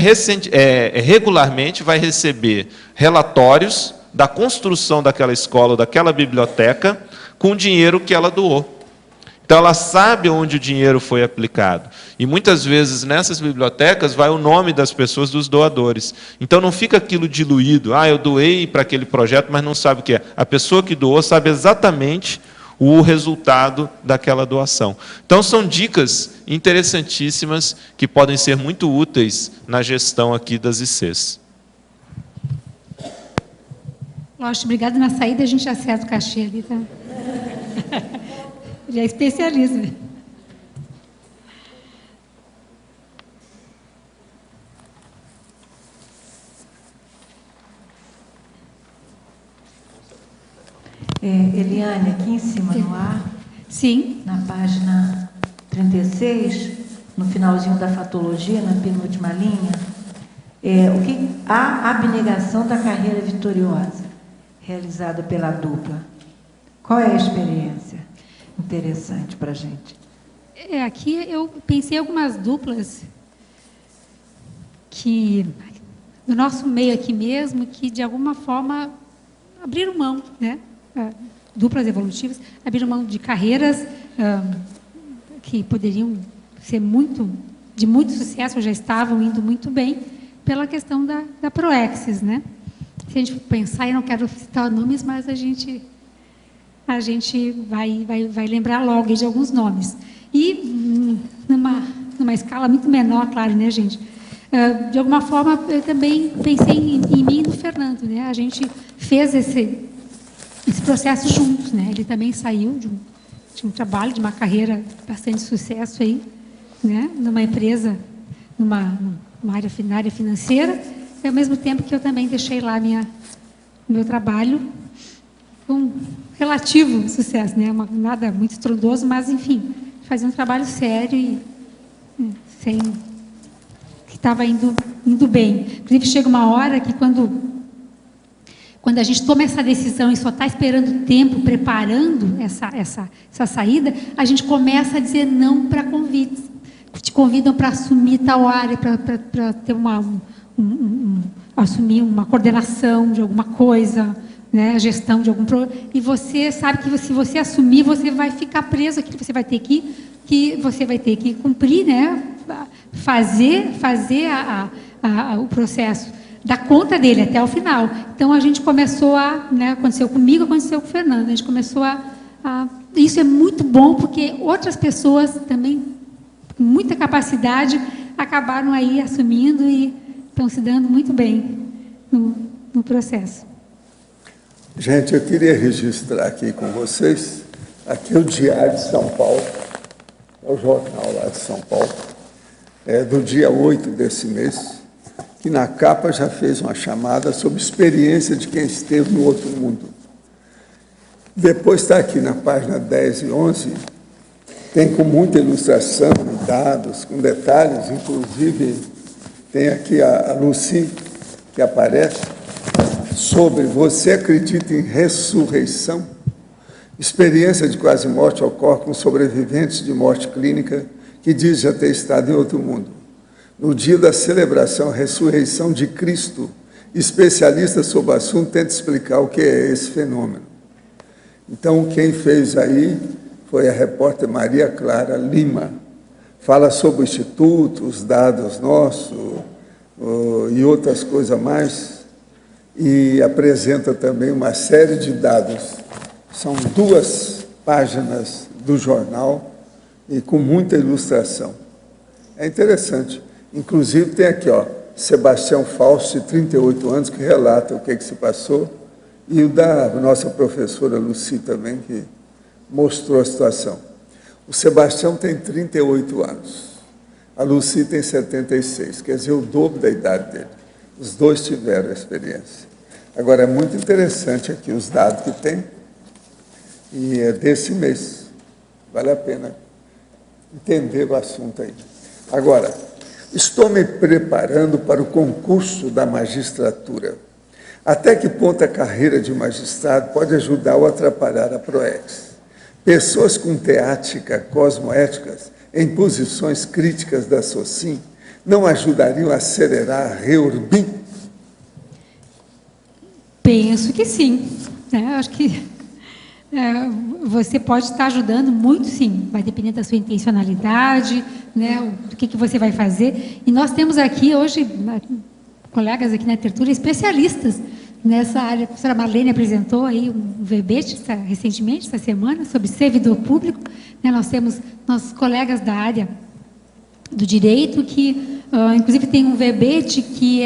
regularmente vai receber relatórios da construção daquela escola, daquela biblioteca, com o dinheiro que ela doou. Então, ela sabe onde o dinheiro foi aplicado. E, muitas vezes, nessas bibliotecas, vai o nome das pessoas, dos doadores. Então, não fica aquilo diluído. Eu doei para aquele projeto, mas não sabe o que é. A pessoa que doou sabe exatamente o resultado daquela doação. Então, são dicas interessantíssimas que podem ser muito úteis na gestão aqui das ICs. Lógico, obrigada. Na saída a gente acerta o cachê ali, tá? Já é especialista. Eliane, aqui em cima no ar, sim, na página 36, no finalzinho da fatologia, na penúltima linha, a abnegação da carreira vitoriosa realizada pela dupla. Qual é a experiência interessante para a gente? Aqui eu pensei em algumas duplas que, do nosso meio aqui mesmo, que de alguma forma abriram mão, né? Duplas evolutivas, abriram mão de carreiras que poderiam ser de muito sucesso, já estavam indo muito bem, pela questão da Proexis, né? Se a gente pensar, eu não quero citar nomes, mas a gente vai lembrar logo de alguns nomes. E numa escala muito menor, claro, né, gente? De alguma forma, eu também pensei em mim e no Fernando, né? A gente fez esse processo juntos, né? Ele também saiu de um trabalho, de uma carreira de bastante sucesso aí, né? Numa empresa, numa área financeira, e ao mesmo tempo que eu também deixei lá meu trabalho com relativo sucesso, né? Nada muito estrondoso, mas enfim, fazia um trabalho sério e que estava indo bem. Inclusive chega uma hora que quando a gente toma essa decisão e só está esperando tempo, preparando essa saída, a gente começa a dizer não para convites. Te convidam para assumir tal área, para ter assumir uma coordenação de alguma coisa, né, gestão de algum problema. E você sabe que se você assumir, você vai ficar preso aqui, você vai ter que cumprir, né, fazer o processo, dar conta dele até o final. Então a gente começou né, aconteceu comigo, aconteceu com o Fernando, a gente começou isso é muito bom, porque outras pessoas também com muita capacidade acabaram aí assumindo e estão se dando muito bem no processo. Gente, eu queria registrar aqui com vocês, aqui é o Diário de São Paulo, é o jornal lá de São Paulo, do dia 8 desse mês, que na capa já fez uma chamada sobre experiência de quem esteve no outro mundo. Depois está aqui na página 10 e 11, tem com muita ilustração, dados, com detalhes, inclusive tem aqui a Lucy, que aparece, sobre você acredita em ressurreição? Experiência de quase morte ocorre com sobreviventes de morte clínica que diz já ter estado em outro mundo. No dia da celebração, ressurreição de Cristo, especialistas sobre o assunto tentam explicar o que é esse fenômeno. Então, quem fez aí foi a repórter Maria Clara Lima. Fala sobre o Instituto, os dados nossos e outras coisas mais, e apresenta também uma série de dados. São 2 páginas do jornal e com muita ilustração. É interessante. Inclusive tem aqui, Sebastião Fausto, de 38 anos, que relata o que se passou, e o da nossa professora Lucy também, que mostrou a situação. O Sebastião tem 38 anos, a Lucy tem 76, quer dizer, o dobro da idade dele. Os dois tiveram a experiência. Agora, é muito interessante aqui os dados que tem, e é desse mês. Vale a pena entender o assunto aí. Agora, estou me preparando para o concurso da magistratura. Até que ponto a carreira de magistrado pode ajudar ou atrapalhar a Proex? Pessoas com teática cosmoéticas em posições críticas da SOCIM não ajudariam a acelerar a Reurbim? Penso que sim. Acho que você pode estar ajudando muito, sim. Vai depender da sua intencionalidade, né, do que você vai fazer. E nós temos aqui hoje colegas aqui na tertúlia especialistas nessa área. A professora Marlene apresentou aí um verbete recentemente, essa semana, sobre servidor público. Né, nós temos nossos colegas da área do direito que, inclusive, tem um verbete que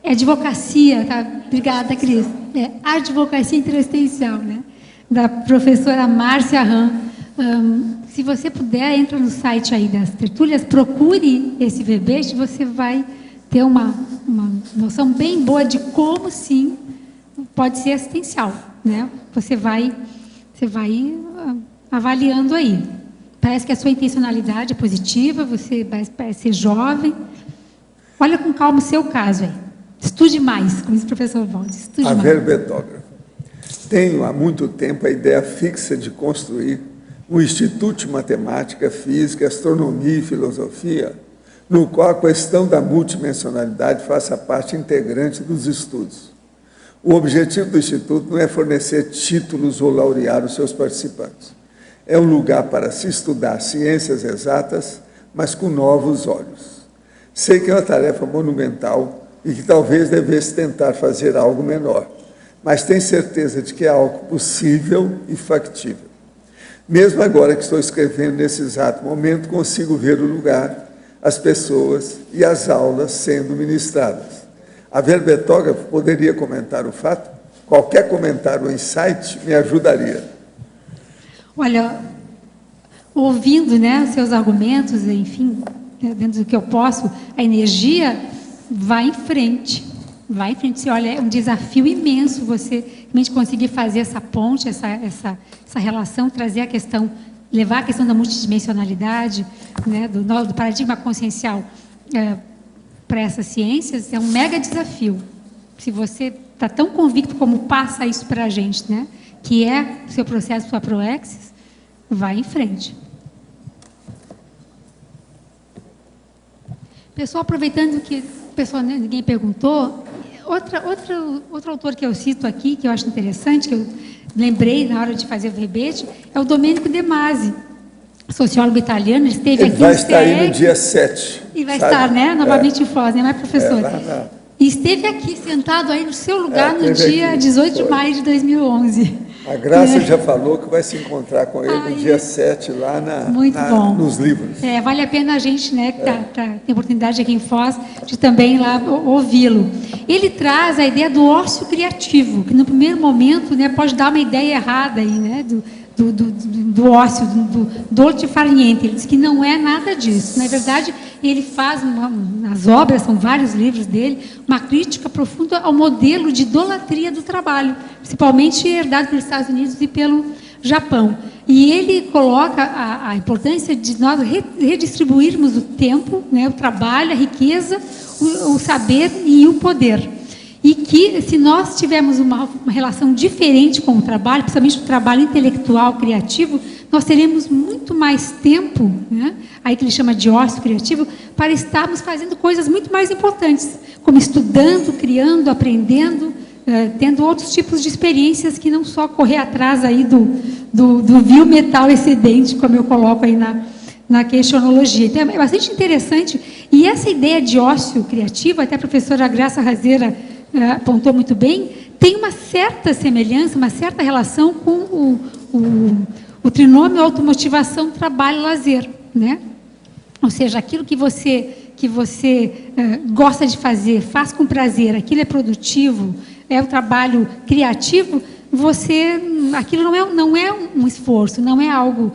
É advocacia, tá? Obrigada, Cris. É advocacia interassistencial, né? Da professora Márcia Ram. Se você puder, entra no site aí das tertúlias, procure esse verbete, você vai ter uma noção bem boa de como, sim, pode ser assistencial, né? Você vai avaliando aí. Parece que a sua intencionalidade é positiva, você parece ser jovem. Olha com calma o seu caso aí. Estude mais, como diz o professor Valdes. Estude mais. A verbetógrafa. Tenho há muito tempo a ideia fixa de construir um Instituto de Matemática, Física, Astronomia e Filosofia, no qual a questão da multidimensionalidade faça parte integrante dos estudos. O objetivo do Instituto não é fornecer títulos ou laurear os seus participantes. É um lugar para se estudar ciências exatas, mas com novos olhos. Sei que é uma tarefa monumental e que talvez devesse tentar fazer algo menor, mas tenho certeza de que é algo possível e factível. Mesmo agora que estou escrevendo nesse exato momento, consigo ver o lugar, as pessoas e as aulas sendo ministradas. A verbetógrafa poderia comentar o fato? Qualquer comentário ou insight me ajudaria. Olha, ouvindo, né, os seus argumentos, enfim, dentro do que eu posso, a energia vai em frente. Vai em frente. Você olha, é um desafio imenso você realmente conseguir fazer essa ponte, essa relação, trazer a questão, levar a questão da multidimensionalidade, né, do paradigma consciencial para essas ciências, é um mega desafio. Se você está tão convicto como passa isso para a gente, né, que é o seu processo, sua Proexis, vai em frente. Pessoal, aproveitando que ninguém perguntou, outro autor que eu cito aqui, que eu acho interessante, que eu lembrei na hora de fazer o verbete, é o Domenico De Masi, sociólogo italiano. Ele esteve aqui no vai estar aí no dia 7. E vai estar, né, novamente em Foz, né, professor? E esteve aqui, sentado aí no seu lugar, no dia 18 de maio de 2011. A Graça já falou que vai se encontrar com ele no dia 7, lá nos livros. Vale a pena a gente, né, que tem oportunidade aqui em Foz, de também lá ouvi-lo. Ele traz a ideia do ócio criativo, que no primeiro momento, né, pode dar uma ideia errada aí, né, do ócio, do dolce far niente. Ele diz que não é nada disso. Na verdade, ele faz, nas obras, são vários livros dele, uma crítica profunda ao modelo de idolatria do trabalho, principalmente herdado pelos Estados Unidos e pelo Japão. E ele coloca a importância de nós redistribuirmos o tempo, né, o trabalho, a riqueza, o saber e o poder. E que, se nós tivermos uma relação diferente com o trabalho, principalmente o trabalho intelectual, criativo, nós teremos muito mais tempo, né, aí que ele chama de ócio criativo, para estarmos fazendo coisas muito mais importantes, como estudando, criando, aprendendo, tendo outros tipos de experiências que não só correr atrás aí do vil metal excedente, como eu coloco aí na questionologia. Então, é bastante interessante. E essa ideia de ócio criativo, até a professora Graça Razeira apontou muito bem, tem uma certa semelhança, uma certa relação com o trinômio automotivação, trabalho, lazer, né? Ou seja, aquilo que você gosta de fazer, faz com prazer, aquilo é produtivo, é o trabalho criativo, aquilo não é um esforço, não é algo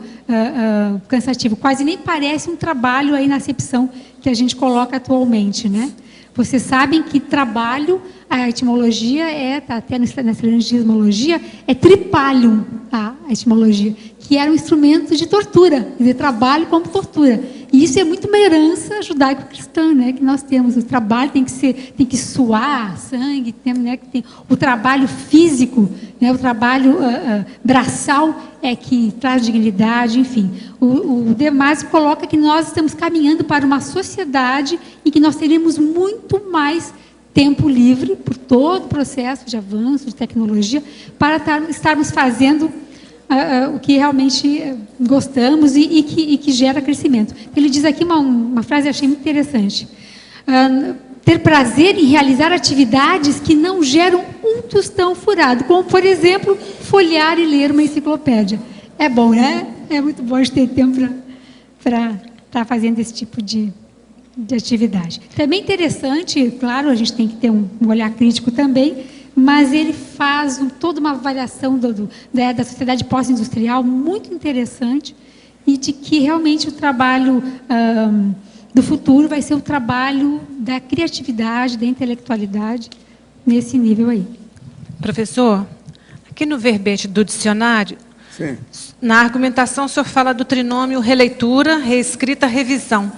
cansativo, quase nem parece um trabalho aí na acepção que a gente coloca atualmente, né? Vocês sabem que trabalho, a etimologia até na etimologia, é tripalium, tá? A etimologia, que era um instrumento de tortura, quer dizer, trabalho como tortura. E isso é muito uma herança judaico-cristã, né, que nós temos. O trabalho tem que suar sangue, né, que tem o trabalho físico, né, o trabalho braçal é que traz dignidade, enfim. O De Masi coloca que nós estamos caminhando para uma sociedade em que nós teremos muito mais tempo livre por todo o processo de avanço, de tecnologia, para estarmos fazendo o que realmente gostamos e que gera crescimento. Ele diz aqui uma frase que eu achei muito interessante. Ter prazer em realizar atividades que não geram um tostão furado, como, por exemplo, folhear e ler uma enciclopédia. É bom, né? É muito bom a gente ter tempo para estar fazendo esse tipo de de atividade. Também interessante, claro, a gente tem que ter um olhar crítico também, mas ele faz toda uma avaliação da sociedade pós-industrial muito interessante e de que realmente o trabalho do futuro vai ser o trabalho da criatividade, da intelectualidade, nesse nível aí. Professor, aqui no verbete do dicionário, sim, na argumentação o senhor fala do trinômio releitura, reescrita, revisão.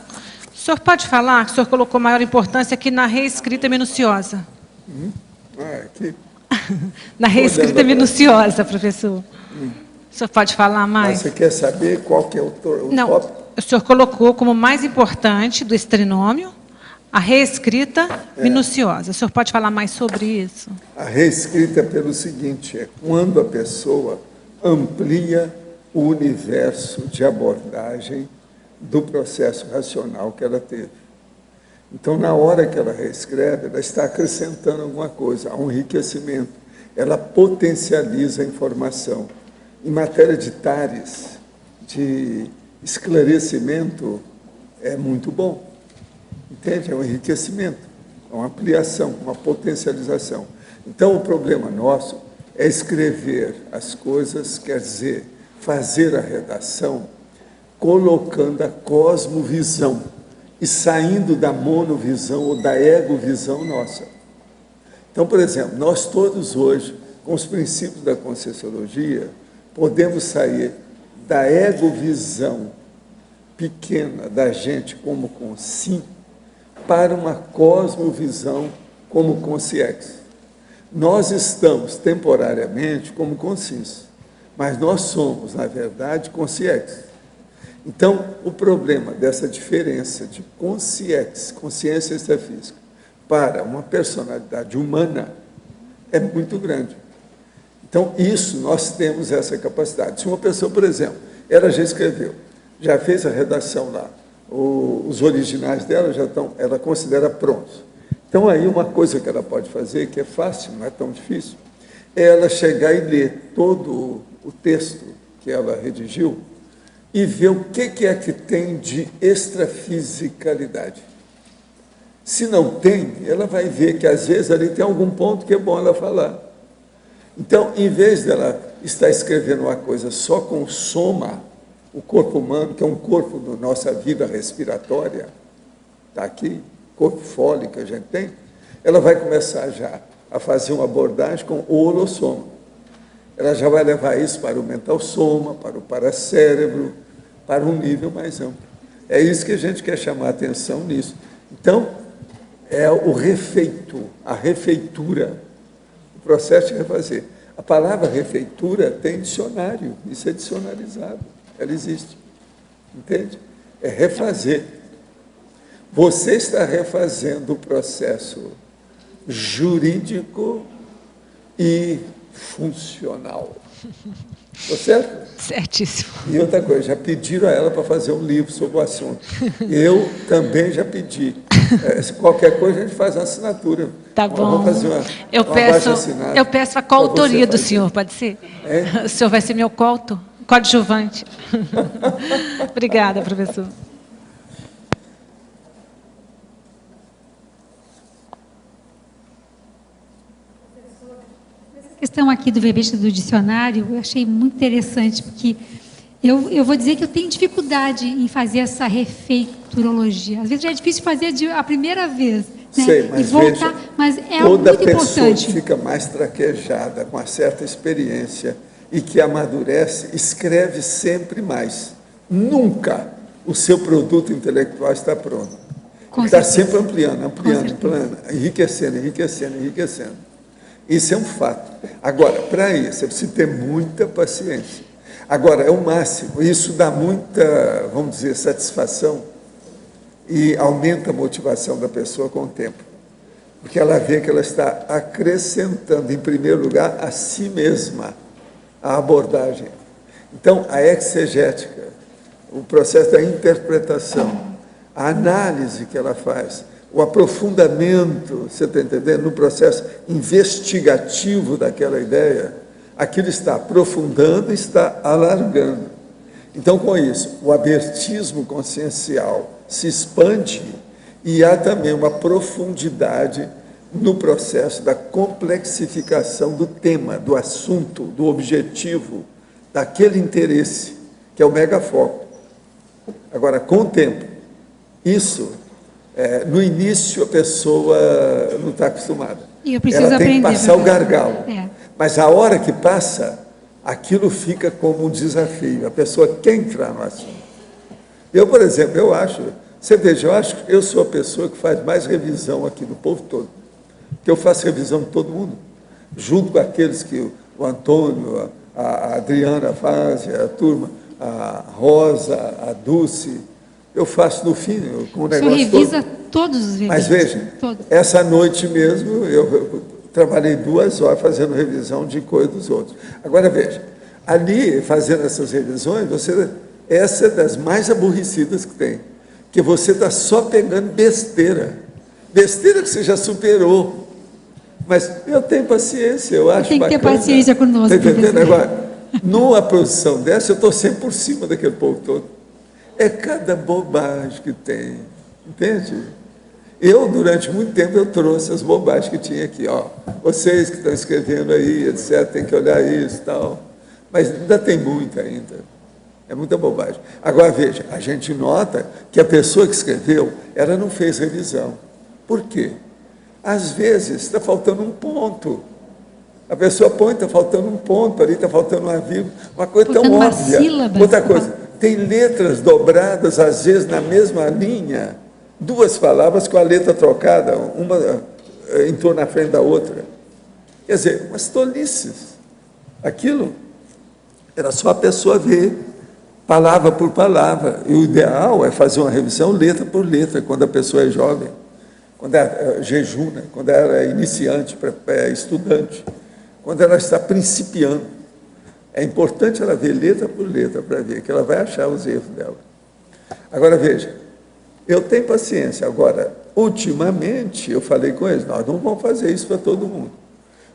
O senhor pode falar que o senhor colocou maior importância aqui na reescrita minuciosa? Aqui. Na reescrita minuciosa, professor. O senhor pode falar mais? Mas você quer saber qual que é o Não, tópico? o senhor colocou como mais importante do trinômio a reescrita minuciosa. O senhor pode falar mais sobre isso? A reescrita é pelo seguinte, é quando a pessoa amplia o universo de abordagem do processo racional que ela teve. Então, na hora que ela reescreve, ela está acrescentando alguma coisa, há um enriquecimento. Ela potencializa a informação. Em matéria de tares, de esclarecimento, é muito bom. Entende? É um enriquecimento, é uma ampliação, uma potencialização. Então, o problema nosso é escrever as coisas, quer dizer, fazer a redação, colocando a cosmovisão e saindo da monovisão ou da egovisão nossa. Então, por exemplo, nós todos hoje, com os princípios da Conscienciologia, podemos sair da egovisão pequena da gente como consim para uma cosmovisão como consciex. Nós estamos temporariamente como consciência, mas nós somos, na verdade, consciex. Então, o problema dessa diferença de consciex, consciência extrafísica, para uma personalidade humana é muito grande. Então, isso, nós temos essa capacidade. Se uma pessoa, por exemplo, ela já escreveu, já fez a redação lá, os originais dela já estão, ela considera prontos. Então, aí uma coisa que ela pode fazer, que é fácil, não é tão difícil, é ela chegar e ler todo o texto que ela redigiu e ver o que é que tem de extrafisicalidade. Se não tem, ela vai ver que, às vezes, ali tem algum ponto que é bom ela falar. Então, em vez dela estar escrevendo uma coisa só com soma, o corpo humano, que é um corpo da nossa vida respiratória, está aqui, corpo fólico que a gente tem, ela vai começar já a fazer uma abordagem com o holossoma. Ela já vai levar isso para o mental soma, para o paracérebro, para um nível mais amplo. É isso que a gente quer chamar a atenção nisso. Então, é o refeito, a refeitura, o processo de refazer. A palavra refeitura tem dicionário, isso é dicionarizado, ela existe. Entende? É refazer. Você está refazendo o processo jurídico e funcional. Está certo? Certíssimo. E outra coisa, já pediram a ela para fazer um livro sobre o assunto. Eu também já pedi. Qualquer coisa a gente faz uma assinatura. Tá bom. Vamos fazer eu peço a coautoria do senhor, pode ser? É? O senhor vai ser meu coadjuvante. Obrigada, professor. A questão aqui do verbete do dicionário, eu achei muito interessante, porque eu vou dizer que eu tenho dificuldade em fazer essa refeiturologia. Às vezes já é difícil fazer a primeira vez, né? Sei, mas e voltar, veja, mas é algo muito toda pessoa importante. que fica mais traquejada, com uma certa experiência e que amadurece, escreve sempre mais. Nunca o seu produto intelectual está pronto. Está sempre ampliando, enriquecendo, enriquecendo, enriquecendo. Isso é um fato. Agora, para isso, você precisa ter muita paciência. Agora, é o máximo. Isso dá muita, vamos dizer, satisfação e aumenta a motivação da pessoa com o tempo. Porque ela vê que ela está acrescentando, em primeiro lugar, a si mesma, a abordagem. Então, a exegética, o processo da interpretação, a análise que ela faz, o aprofundamento, você está entendendo, no processo investigativo daquela ideia, aquilo está aprofundando, está alargando. Então, com isso, o abertismo consciencial se expande E há também uma profundidade no processo da complexificação do tema, do assunto, do objetivo, daquele interesse, que é o megafoco. Agora, com o tempo, isso, no início, a pessoa não está acostumada. E eu preciso ela tem que aprender, passar o professor. gargalo. Mas a hora que passa, aquilo fica como um desafio. A pessoa quer entrar no assunto. Eu, por exemplo, eu sou a pessoa que faz mais revisão aqui do povo todo. Porque eu faço revisão de todo mundo, junto com aqueles que o Antônio, a Adriana faz, a turma, a Rosa, a Dulce. Eu faço no fim, com o negócio todo. O senhor revisa todos os revisões? Mas veja, essa noite mesmo, eu trabalhei 2 horas fazendo revisão de coisa dos outros. Agora veja, ali, fazendo essas revisões, essa é das mais aborrecidas que tem, que você está só pegando besteira que você já superou. Mas eu tenho paciência, eu acho tem que ter bacana. paciência conosco. Está entendendo? Agora, numa posição dessa, eu estou sempre por cima daquele povo todo. É cada bobagem que tem, entende? Eu, durante muito tempo, eu trouxe as bobagens que tinha aqui. Ó, vocês que estão escrevendo aí, etc., tem que olhar isso e tal. Mas ainda tem muita ainda. É muita bobagem. Agora, veja, a gente nota que a pessoa que escreveu, ela não fez revisão. Por quê? Às vezes está faltando um ponto. A pessoa põe, está faltando um ponto, ali está faltando uma vírgula, uma coisa tão óbvia. Sílaba. Outra coisa, tem letras dobradas, às vezes, na mesma linha, 2 palavras com a letra trocada, uma entrou na frente da outra. Quer dizer, umas tolices. Aquilo era só a pessoa ver, palavra por palavra. E o ideal é fazer uma revisão letra por letra, quando a pessoa é jovem. Quando é jejuna, quando ela é iniciante, estudante, quando ela está principiando. É importante ela ver letra por letra para ver que ela vai achar os erros dela. Agora, veja, eu tenho paciência. Agora, ultimamente, eu falei com eles, nós não vamos fazer isso para todo mundo.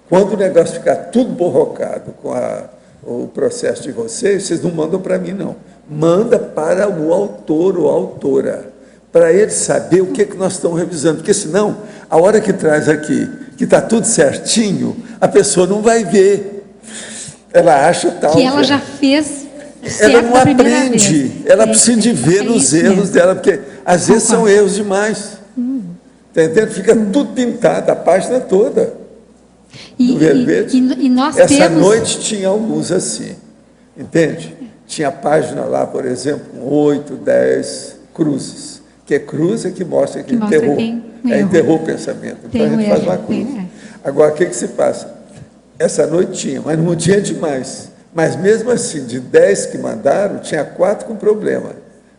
Quando o negócio ficar tudo borrocado com o processo de vocês não mandam para mim, não. Manda para o autor ou autora, para ele saber o que nós estamos revisando, porque senão, a hora que traz aqui, que está tudo certinho, a pessoa não vai ver. Ela acha tal... Que ela já fez certo ela não da primeira aprende, vez. ela precisa de ver os erros dela, porque às vezes são erros demais. Entendeu? Fica tudo pintado, a página toda. Do verbete. E nós Essa noite tinha alguns assim, entende? Tinha página lá, por exemplo, com 8, 10 cruzes. Que cruz é que mostra que enterrou. Enterrou o pensamento. Então a gente faz uma cruz. Agora, o que se passa? Essa noite tinha, mas não tinha demais. Mas mesmo assim, de 10 que mandaram, tinha 4 com problema.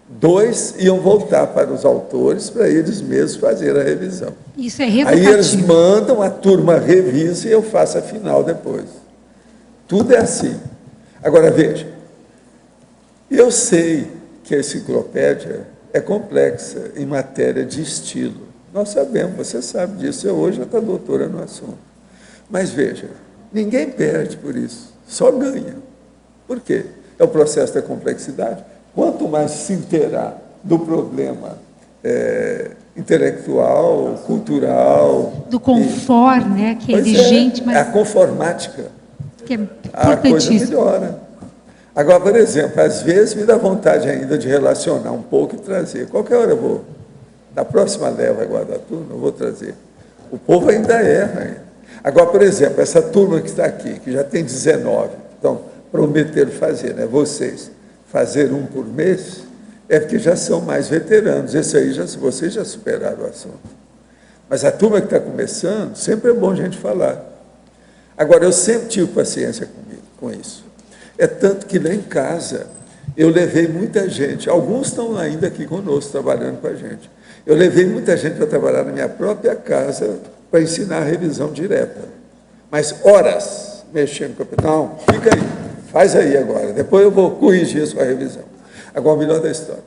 2 iam voltar para os autores, para eles mesmos fazerem a revisão. Isso é revocativo. Aí eles mandam, a turma revisa e eu faço a final depois. Tudo é assim. Agora, veja, eu sei que a enciclopédia é complexa em matéria de estilo. Nós sabemos, você sabe disso. Eu hoje já estou doutora no assunto. Mas, veja, ninguém perde por isso, só ganha. Por quê? É o processo da complexidade. Quanto mais se inteirar do problema intelectual, cultural... Do confort, né, que é exigente, mas... É a conformática. Que é a coisa melhora. Agora, por exemplo, às vezes me dá vontade ainda de relacionar um pouco e trazer. Qualquer hora eu vou, na próxima leva agora da turma, eu vou trazer. O povo ainda erra. Agora, por exemplo, essa turma que está aqui, que já tem 19, então, prometeram fazer, né, vocês, fazer um por mês, é porque já são mais veteranos. Esse aí, vocês já superaram o assunto. Mas a turma que está começando, sempre é bom a gente falar. Agora, eu sempre tive paciência com isso. É tanto que lá em casa, eu levei muita gente, alguns estão ainda aqui conosco, trabalhando com a gente. Eu levei muita gente para trabalhar na minha própria casa, para ensinar a revisão direta. Mas horas mexendo com o... Não, fica aí, faz aí agora, depois eu vou corrigir a sua revisão. Agora, o melhor da história.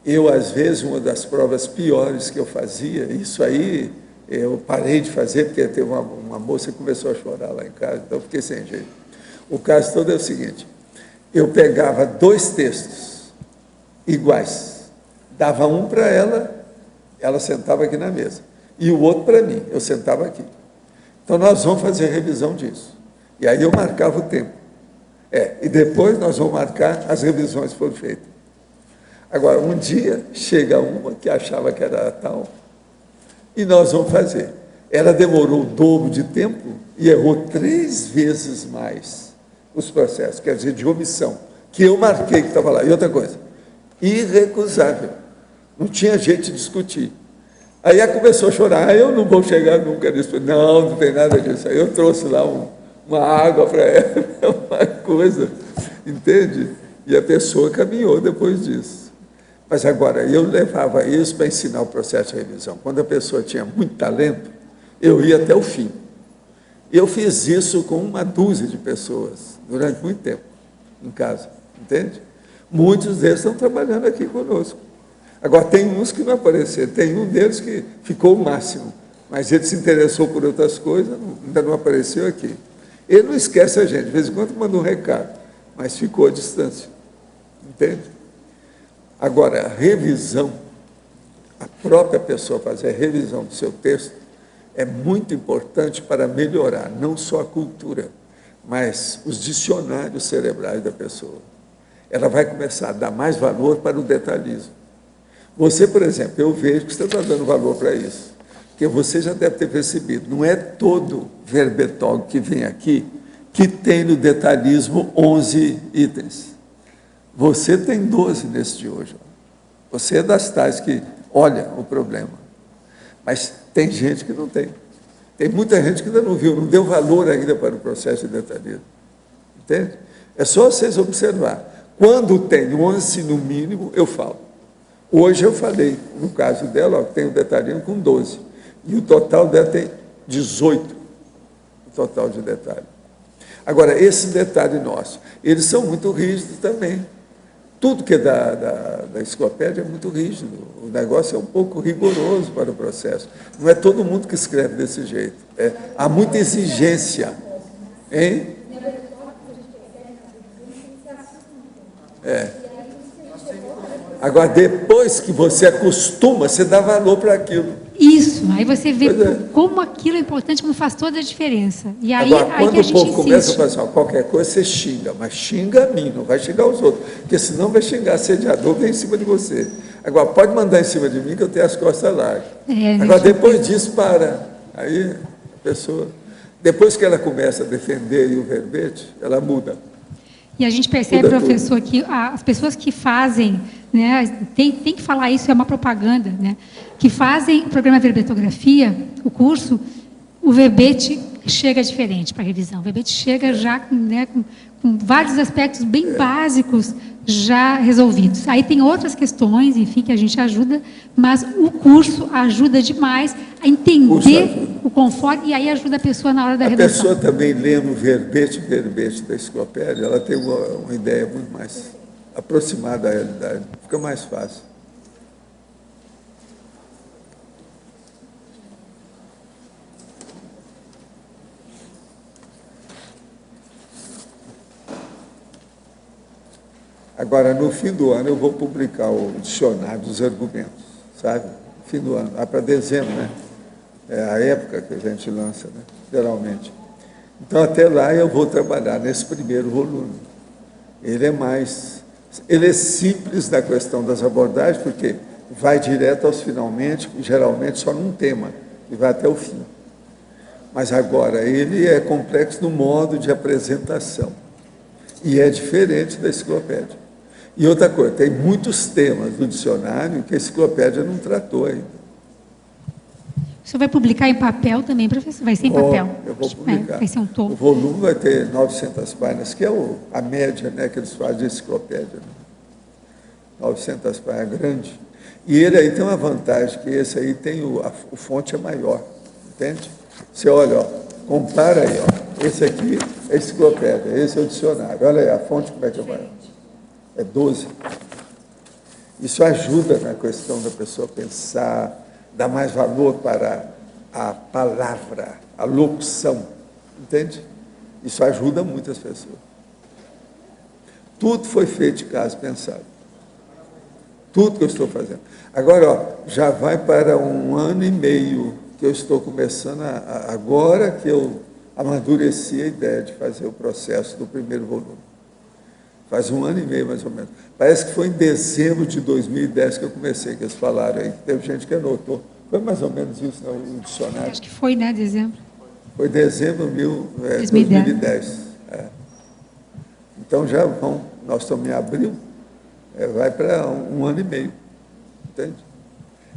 Eu, às vezes, uma das provas piores que eu fazia, isso aí eu parei de fazer, porque teve uma moça que começou a chorar lá em casa, então eu fiquei sem jeito. O caso todo é o seguinte, eu pegava 2 textos iguais, dava um para ela Ela sentava aqui na mesa. E o outro para mim, eu sentava aqui. Então, nós vamos fazer revisão disso. E aí eu marcava o tempo. E depois nós vamos marcar as revisões que foram feitas. Agora, um dia, chega uma que achava que era tal, e nós vamos fazer. Ela demorou o dobro de tempo e errou 3 vezes mais os processos, quer dizer, de omissão, que eu marquei que estava lá. E outra coisa, irrecusável. Não tinha jeito de discutir. Aí ela começou a chorar, eu não vou chegar nunca nisso. Não, não tem nada disso. Aí eu trouxe lá uma água para ela, uma coisa, entende? E a pessoa caminhou depois disso. Mas agora, eu levava isso para ensinar o processo de revisão. Quando a pessoa tinha muito talento, eu ia até o fim. Eu fiz isso com 1 dúzia de pessoas, durante muito tempo, em casa, entende? Muitos deles estão trabalhando aqui conosco. Agora, tem uns que não apareceram, tem um deles que ficou o máximo, mas ele se interessou por outras coisas, ainda não apareceu aqui. Ele não esquece a gente, de vez em quando manda um recado, mas ficou à distância, entende? Agora, a revisão, a própria pessoa fazer a revisão do seu texto, é muito importante para melhorar, não só a cultura, mas os dicionários cerebrais da pessoa. Ela vai começar a dar mais valor para o detalhismo. Você, por exemplo, eu vejo que você está dando valor para isso, porque você já deve ter percebido, não é todo verbetólogo que vem aqui que tem no detalhismo 11 itens. Você tem 12 nesse de hoje. Você é das tais que olha o problema. Mas tem gente que não tem. Tem muita gente que ainda não viu, não deu valor ainda para o processo de detalhismo. Entende? É só vocês observar. Quando tem 11 no mínimo, eu falo. Hoje eu falei, no caso dela, ó, tem o detalhismo com 12. E o total dela tem 18, o total de detalhe. Agora, esse detalhe nosso, eles são muito rígidos também. Tudo que é da enciclopédia é muito rígido. O negócio é um pouco rigoroso para o processo. Não é todo mundo que escreve desse jeito. Há muita exigência. Hein? Agora, depois que você acostuma, você dá valor para aquilo. Isso, aí você vê como aquilo é importante, como faz toda a diferença. E aí, agora, quando aí que o povo começa a fazer qualquer coisa, você xinga, mas xinga a mim, não vai xingar os outros, porque senão vai xingar assediador vem em cima de você. Agora, pode mandar em cima de mim que eu tenho as costas largas. Agora, depois disso, para. Aí, a pessoa, depois que ela começa a defender o verbete, ela muda. E a gente percebe, professor, que as pessoas que fazem, né, tem que falar isso, é uma propaganda, né, que fazem o programa Verbetografia, o curso, o verbete chega diferente para a revisão. O verbete chega já, né, com vários aspectos bem básicos já resolvidos. Aí tem outras questões, enfim, que a gente ajuda, mas o curso ajuda demais a entender o conforto e aí ajuda a pessoa na hora da redação. A pessoa também lendo o verbete da enciclopédia, ela tem uma ideia muito mais aproximada da realidade, fica mais fácil. Agora, no fim do ano, eu vou publicar o dicionário dos argumentos, sabe? No fim do ano, lá para dezembro, né? É a época que a gente lança, né? Geralmente. Então, até lá eu vou trabalhar nesse primeiro volume. Ele é simples na questão das abordagens, porque vai direto aos finalmente, geralmente só num tema, e vai até o fim. Mas agora, ele é complexo no modo de apresentação, e é diferente da enciclopédia. E outra coisa, tem muitos temas do dicionário que a enciclopédia não tratou ainda. O senhor vai publicar em papel também, professor? Vai ser em papel? Eu vou publicar. Vai ser um tomo. O volume vai ter 900 páginas, que é a média, né, que eles fazem de enciclopédia. Né? 900 páginas, grande. E ele aí tem uma vantagem, que esse aí tem o fonte é maior, entende? Você olha, ó, compara aí, ó. Esse aqui é a enciclopédia, esse é o dicionário. Olha aí, a fonte como é que é maior? É 12. Isso ajuda na questão da pessoa pensar, dar mais valor para a palavra, a locução, entende? Isso ajuda muitas pessoas. Tudo foi feito de caso pensado. tudo que eu estou fazendo. Agora, ó, já vai para 1 ano e meio que eu estou começando, agora que eu amadureci a ideia de fazer o processo do primeiro volume. Faz 1 ano e meio, mais ou menos. Parece que foi em dezembro de 2010 que eu comecei, que eles falaram aí. Teve gente que anotou. Foi mais ou menos isso no dicionário. Acho que foi, né, dezembro. Foi dezembro de 2010. Então já vão, nós estamos em abril, vai para 1 ano e meio. Entende?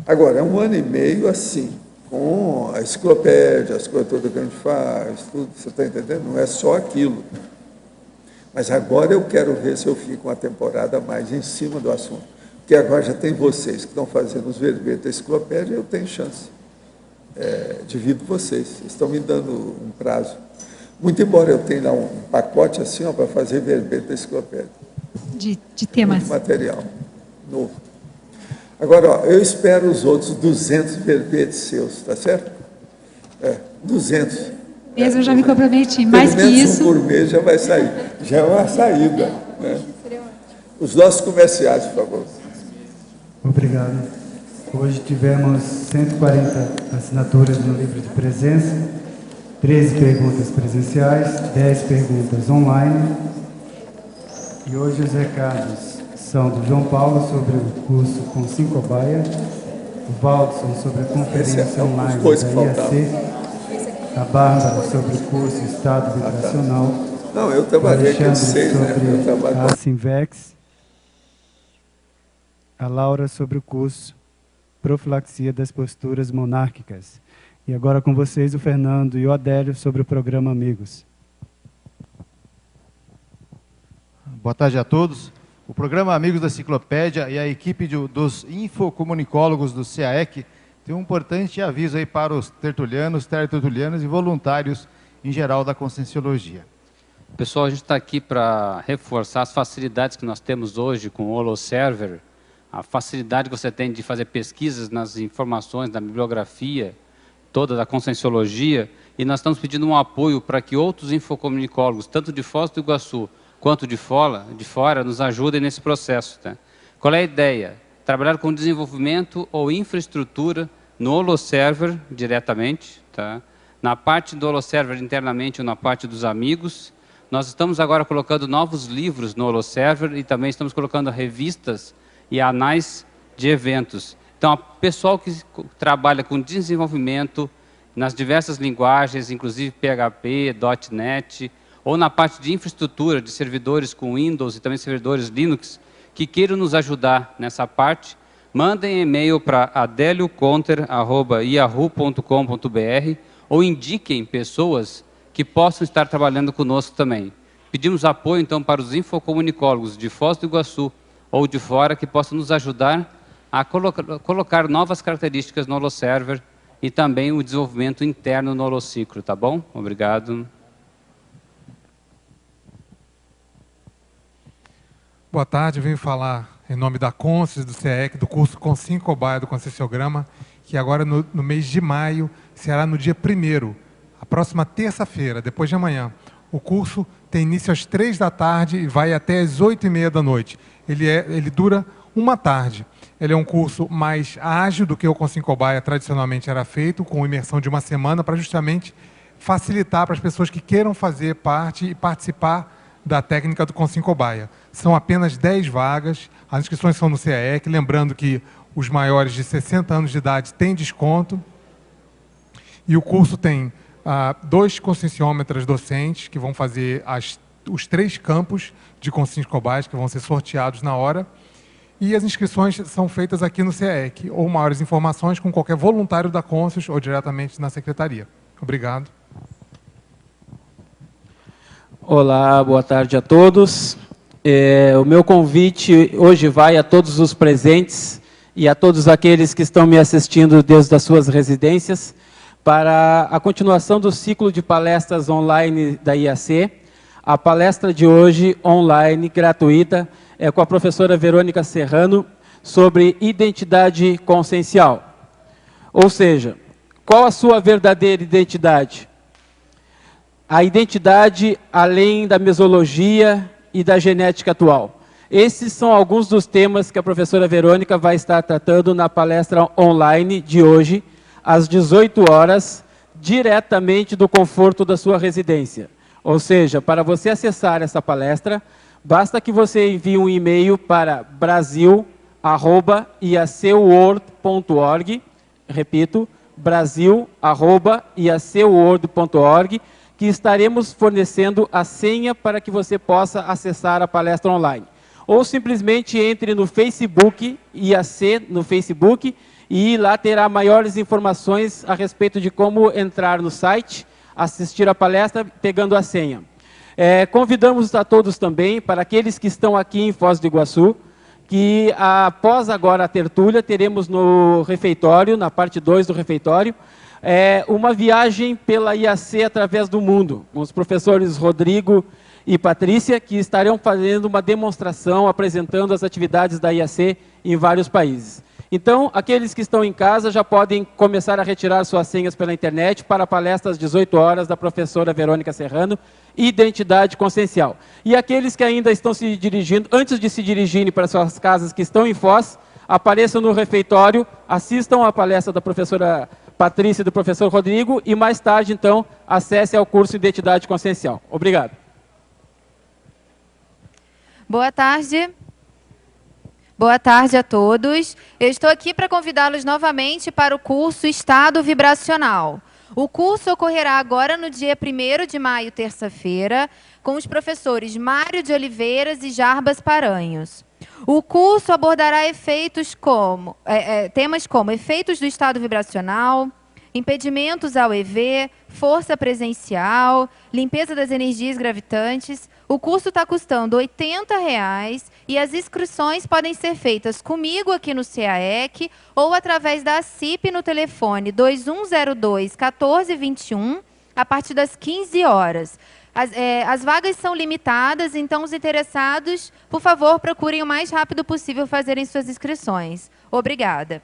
Agora, é 1 ano e meio assim, com a enciclopédia, as coisas todas que a gente faz, tudo, você está entendendo? Não é só aquilo. Mas agora eu quero ver se eu fico uma temporada mais em cima do assunto. Porque agora já tem vocês que estão fazendo os verbetes da enciclopédia, eu tenho chance. Divido vocês, vocês estão me dando um prazo. Muito embora eu tenha lá um pacote assim, para fazer verbete da enciclopédia. De temas. Muito material novo. Agora, ó, eu espero os outros 200 verbetes seus, tá certo? 200. Eu já me comprometi, mais que isso. Um por mês já vai sair. Já é uma saída. Né? Os nossos comerciais, por favor. Obrigado. Hoje tivemos 140 assinaturas no livro de presença, 13 perguntas presenciais, 10 perguntas online. E hoje os recados são do João Paulo sobre o curso com Sincobaia, o Valdson sobre a conferência online da IAC, a Bárbara sobre o curso Estado Vibracional, Não, eu trabalhei o Alexandre com 6, sobre né? a Sinvex, a Laura sobre o curso Profilaxia das Posturas Monárquicas. E agora com vocês o Fernando e o Adélio sobre o programa Amigos. Boa tarde a todos. O programa Amigos da Enciclopédia e a equipe dos infocomunicólogos do CAEC tem um importante aviso aí para os tertulianos, tertulianas e voluntários em geral da Conscienciologia. Pessoal, a gente está aqui para reforçar as facilidades que nós temos hoje com o Holoserver, a facilidade que você tem de fazer pesquisas nas informações, na bibliografia toda da Conscienciologia, e nós estamos pedindo um apoio para que outros infocomunicólogos, tanto de Foz do Iguaçu quanto de fora, nos ajudem nesse processo. Tá? Qual é a ideia? Trabalhar com desenvolvimento ou infraestrutura no Holoserver diretamente, tá? Na parte do Holoserver internamente ou na parte dos amigos. Nós estamos agora colocando novos livros no Holoserver e também estamos colocando revistas e anais de eventos. Então, o pessoal que trabalha com desenvolvimento nas diversas linguagens, inclusive PHP, .NET, ou na parte de infraestrutura de servidores com Windows e também servidores Linux, que queiram nos ajudar nessa parte, mandem e-mail para adelioconter@yahoo.com.br ou indiquem pessoas que possam estar trabalhando conosco também. Pedimos apoio, então, para os infocomunicólogos de Foz do Iguaçu ou de fora que possam nos ajudar a colocar novas características no Holoserver e também o desenvolvimento interno no Holociclo, tá bom? Obrigado. Boa tarde, venho falar em nome da Consciência, do CAEC, do curso com Sincobaia do Conscienciograma, que agora no mês de maio será no dia 1º, a próxima terça-feira, depois de amanhã. O curso tem início às 3 da tarde e vai até às 8h30 da noite. Ele dura uma tarde. Ele é um curso mais ágil do que o com Sincobaia tradicionalmente era feito, com imersão de uma semana, para justamente facilitar para as pessoas que queiram fazer parte e participar da técnica do com Sincobaia. São apenas 10 vagas, as inscrições são no CAEC, lembrando que os maiores de 60 anos de idade têm desconto, e o curso tem 2 conscienciômetras docentes, que vão fazer os 3 campos de conscienciobaias, que vão ser sorteados na hora, e as inscrições são feitas aqui no CAEC, ou maiores informações com qualquer voluntário da Consciência ou diretamente na secretaria. Obrigado. Olá, boa tarde a todos. O meu convite hoje vai a todos os presentes e a todos aqueles que estão me assistindo desde as suas residências para a continuação do ciclo de palestras online da IAC. A palestra de hoje, online, gratuita, é com a professora Verônica Serrano sobre identidade consciencial. Ou seja, qual a sua verdadeira identidade? A identidade além da mesologia e da genética atual. Esses são alguns dos temas que a professora Verônica vai estar tratando na palestra online de hoje, às 18 horas, diretamente do conforto da sua residência. Ou seja, para você acessar essa palestra, basta que você envie um e-mail para brasil@iacworld.org, repito, brasil@iacworld.org, que estaremos fornecendo a senha para que você possa acessar a palestra online. Ou simplesmente entre no Facebook, IAC no Facebook, e lá terá maiores informações a respeito de como entrar no site, assistir a palestra, pegando a senha. Convidamos a todos também, para aqueles que estão aqui em Foz do Iguaçu, que após agora a tertúlia, teremos no refeitório, na parte 2 do refeitório, uma viagem pela IAC através do mundo, com os professores Rodrigo e Patrícia, que estarão fazendo uma demonstração, apresentando as atividades da IAC em vários países. Então, aqueles que estão em casa já podem começar a retirar suas senhas pela internet para a palestra às 18 horas da professora Verônica Serrano, Identidade Consciencial. E aqueles que ainda estão se dirigindo, antes de se dirigirem para suas casas que estão em Foz, apareçam no refeitório, assistam à palestra da professora Patrícia e do professor Rodrigo e mais tarde, então, acesse ao curso Identidade Consciencial. Obrigado. Boa tarde. Boa tarde a todos. Eu estou aqui para convidá-los novamente para o curso Estado Vibracional. O curso ocorrerá agora no dia 1º de maio, terça-feira, com os professores Mário de Oliveiras e Jarbas Paranhos. O curso abordará temas como efeitos do estado vibracional, impedimentos ao EV, força presencial, limpeza das energias gravitantes. O curso está custando R$ 80 e as inscrições podem ser feitas comigo aqui no CAEC ou através da CIP no telefone 2102-1421 a partir das 15 horas. As vagas são limitadas, então os interessados, por favor, procurem o mais rápido possível fazerem suas inscrições. Obrigada.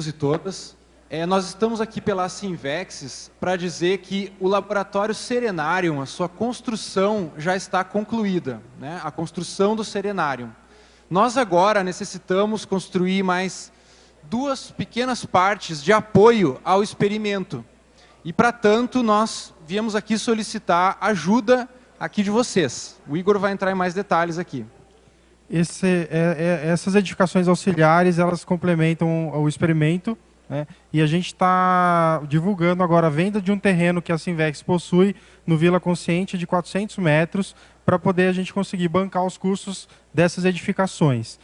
E todas. Nós estamos aqui pela Sinvexis para dizer que o laboratório Serenarium, a sua construção já está concluída, né? A construção do Serenarium. Nós agora necessitamos construir mais 2 pequenas partes de apoio ao experimento. E, para tanto, nós viemos aqui solicitar ajuda aqui de vocês. O Igor vai entrar em mais detalhes aqui. Essas edificações auxiliares, elas complementam o experimento, né? E a gente está divulgando agora a venda de um terreno que a Sinvex possui no Vila Consciente de 400 metros para poder a gente conseguir bancar os custos dessas edificações.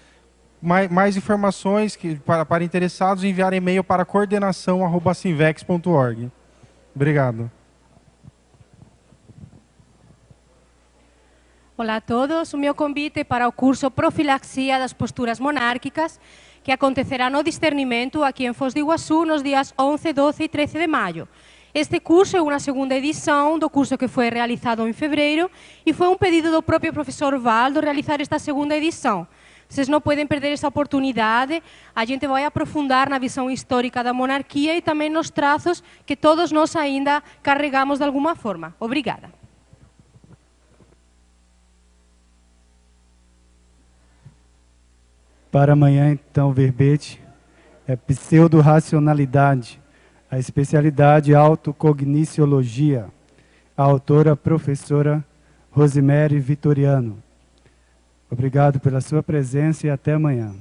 Mais informações para interessados, enviar e-mail para coordenação@sinvex.org. Obrigado. Olá a todos, o meu convite para o curso Profilaxia das Posturas Monárquicas, que acontecerá no Discernimento aqui em Foz do Iguaçu nos dias 11, 12 e 13 de maio. Este curso é uma segunda edição do curso que foi realizado em fevereiro e foi um pedido do próprio professor Valdo realizar esta segunda edição. Vocês não podem perder essa oportunidade, a gente vai aprofundar na visão histórica da monarquia e também nos traços que todos nós ainda carregamos de alguma forma. Obrigada. Para amanhã, então, o verbete é pseudo-racionalidade, a especialidade autocogniciologia. A autora, a professora Rosemary Vitoriano. Obrigado pela sua presença e até amanhã.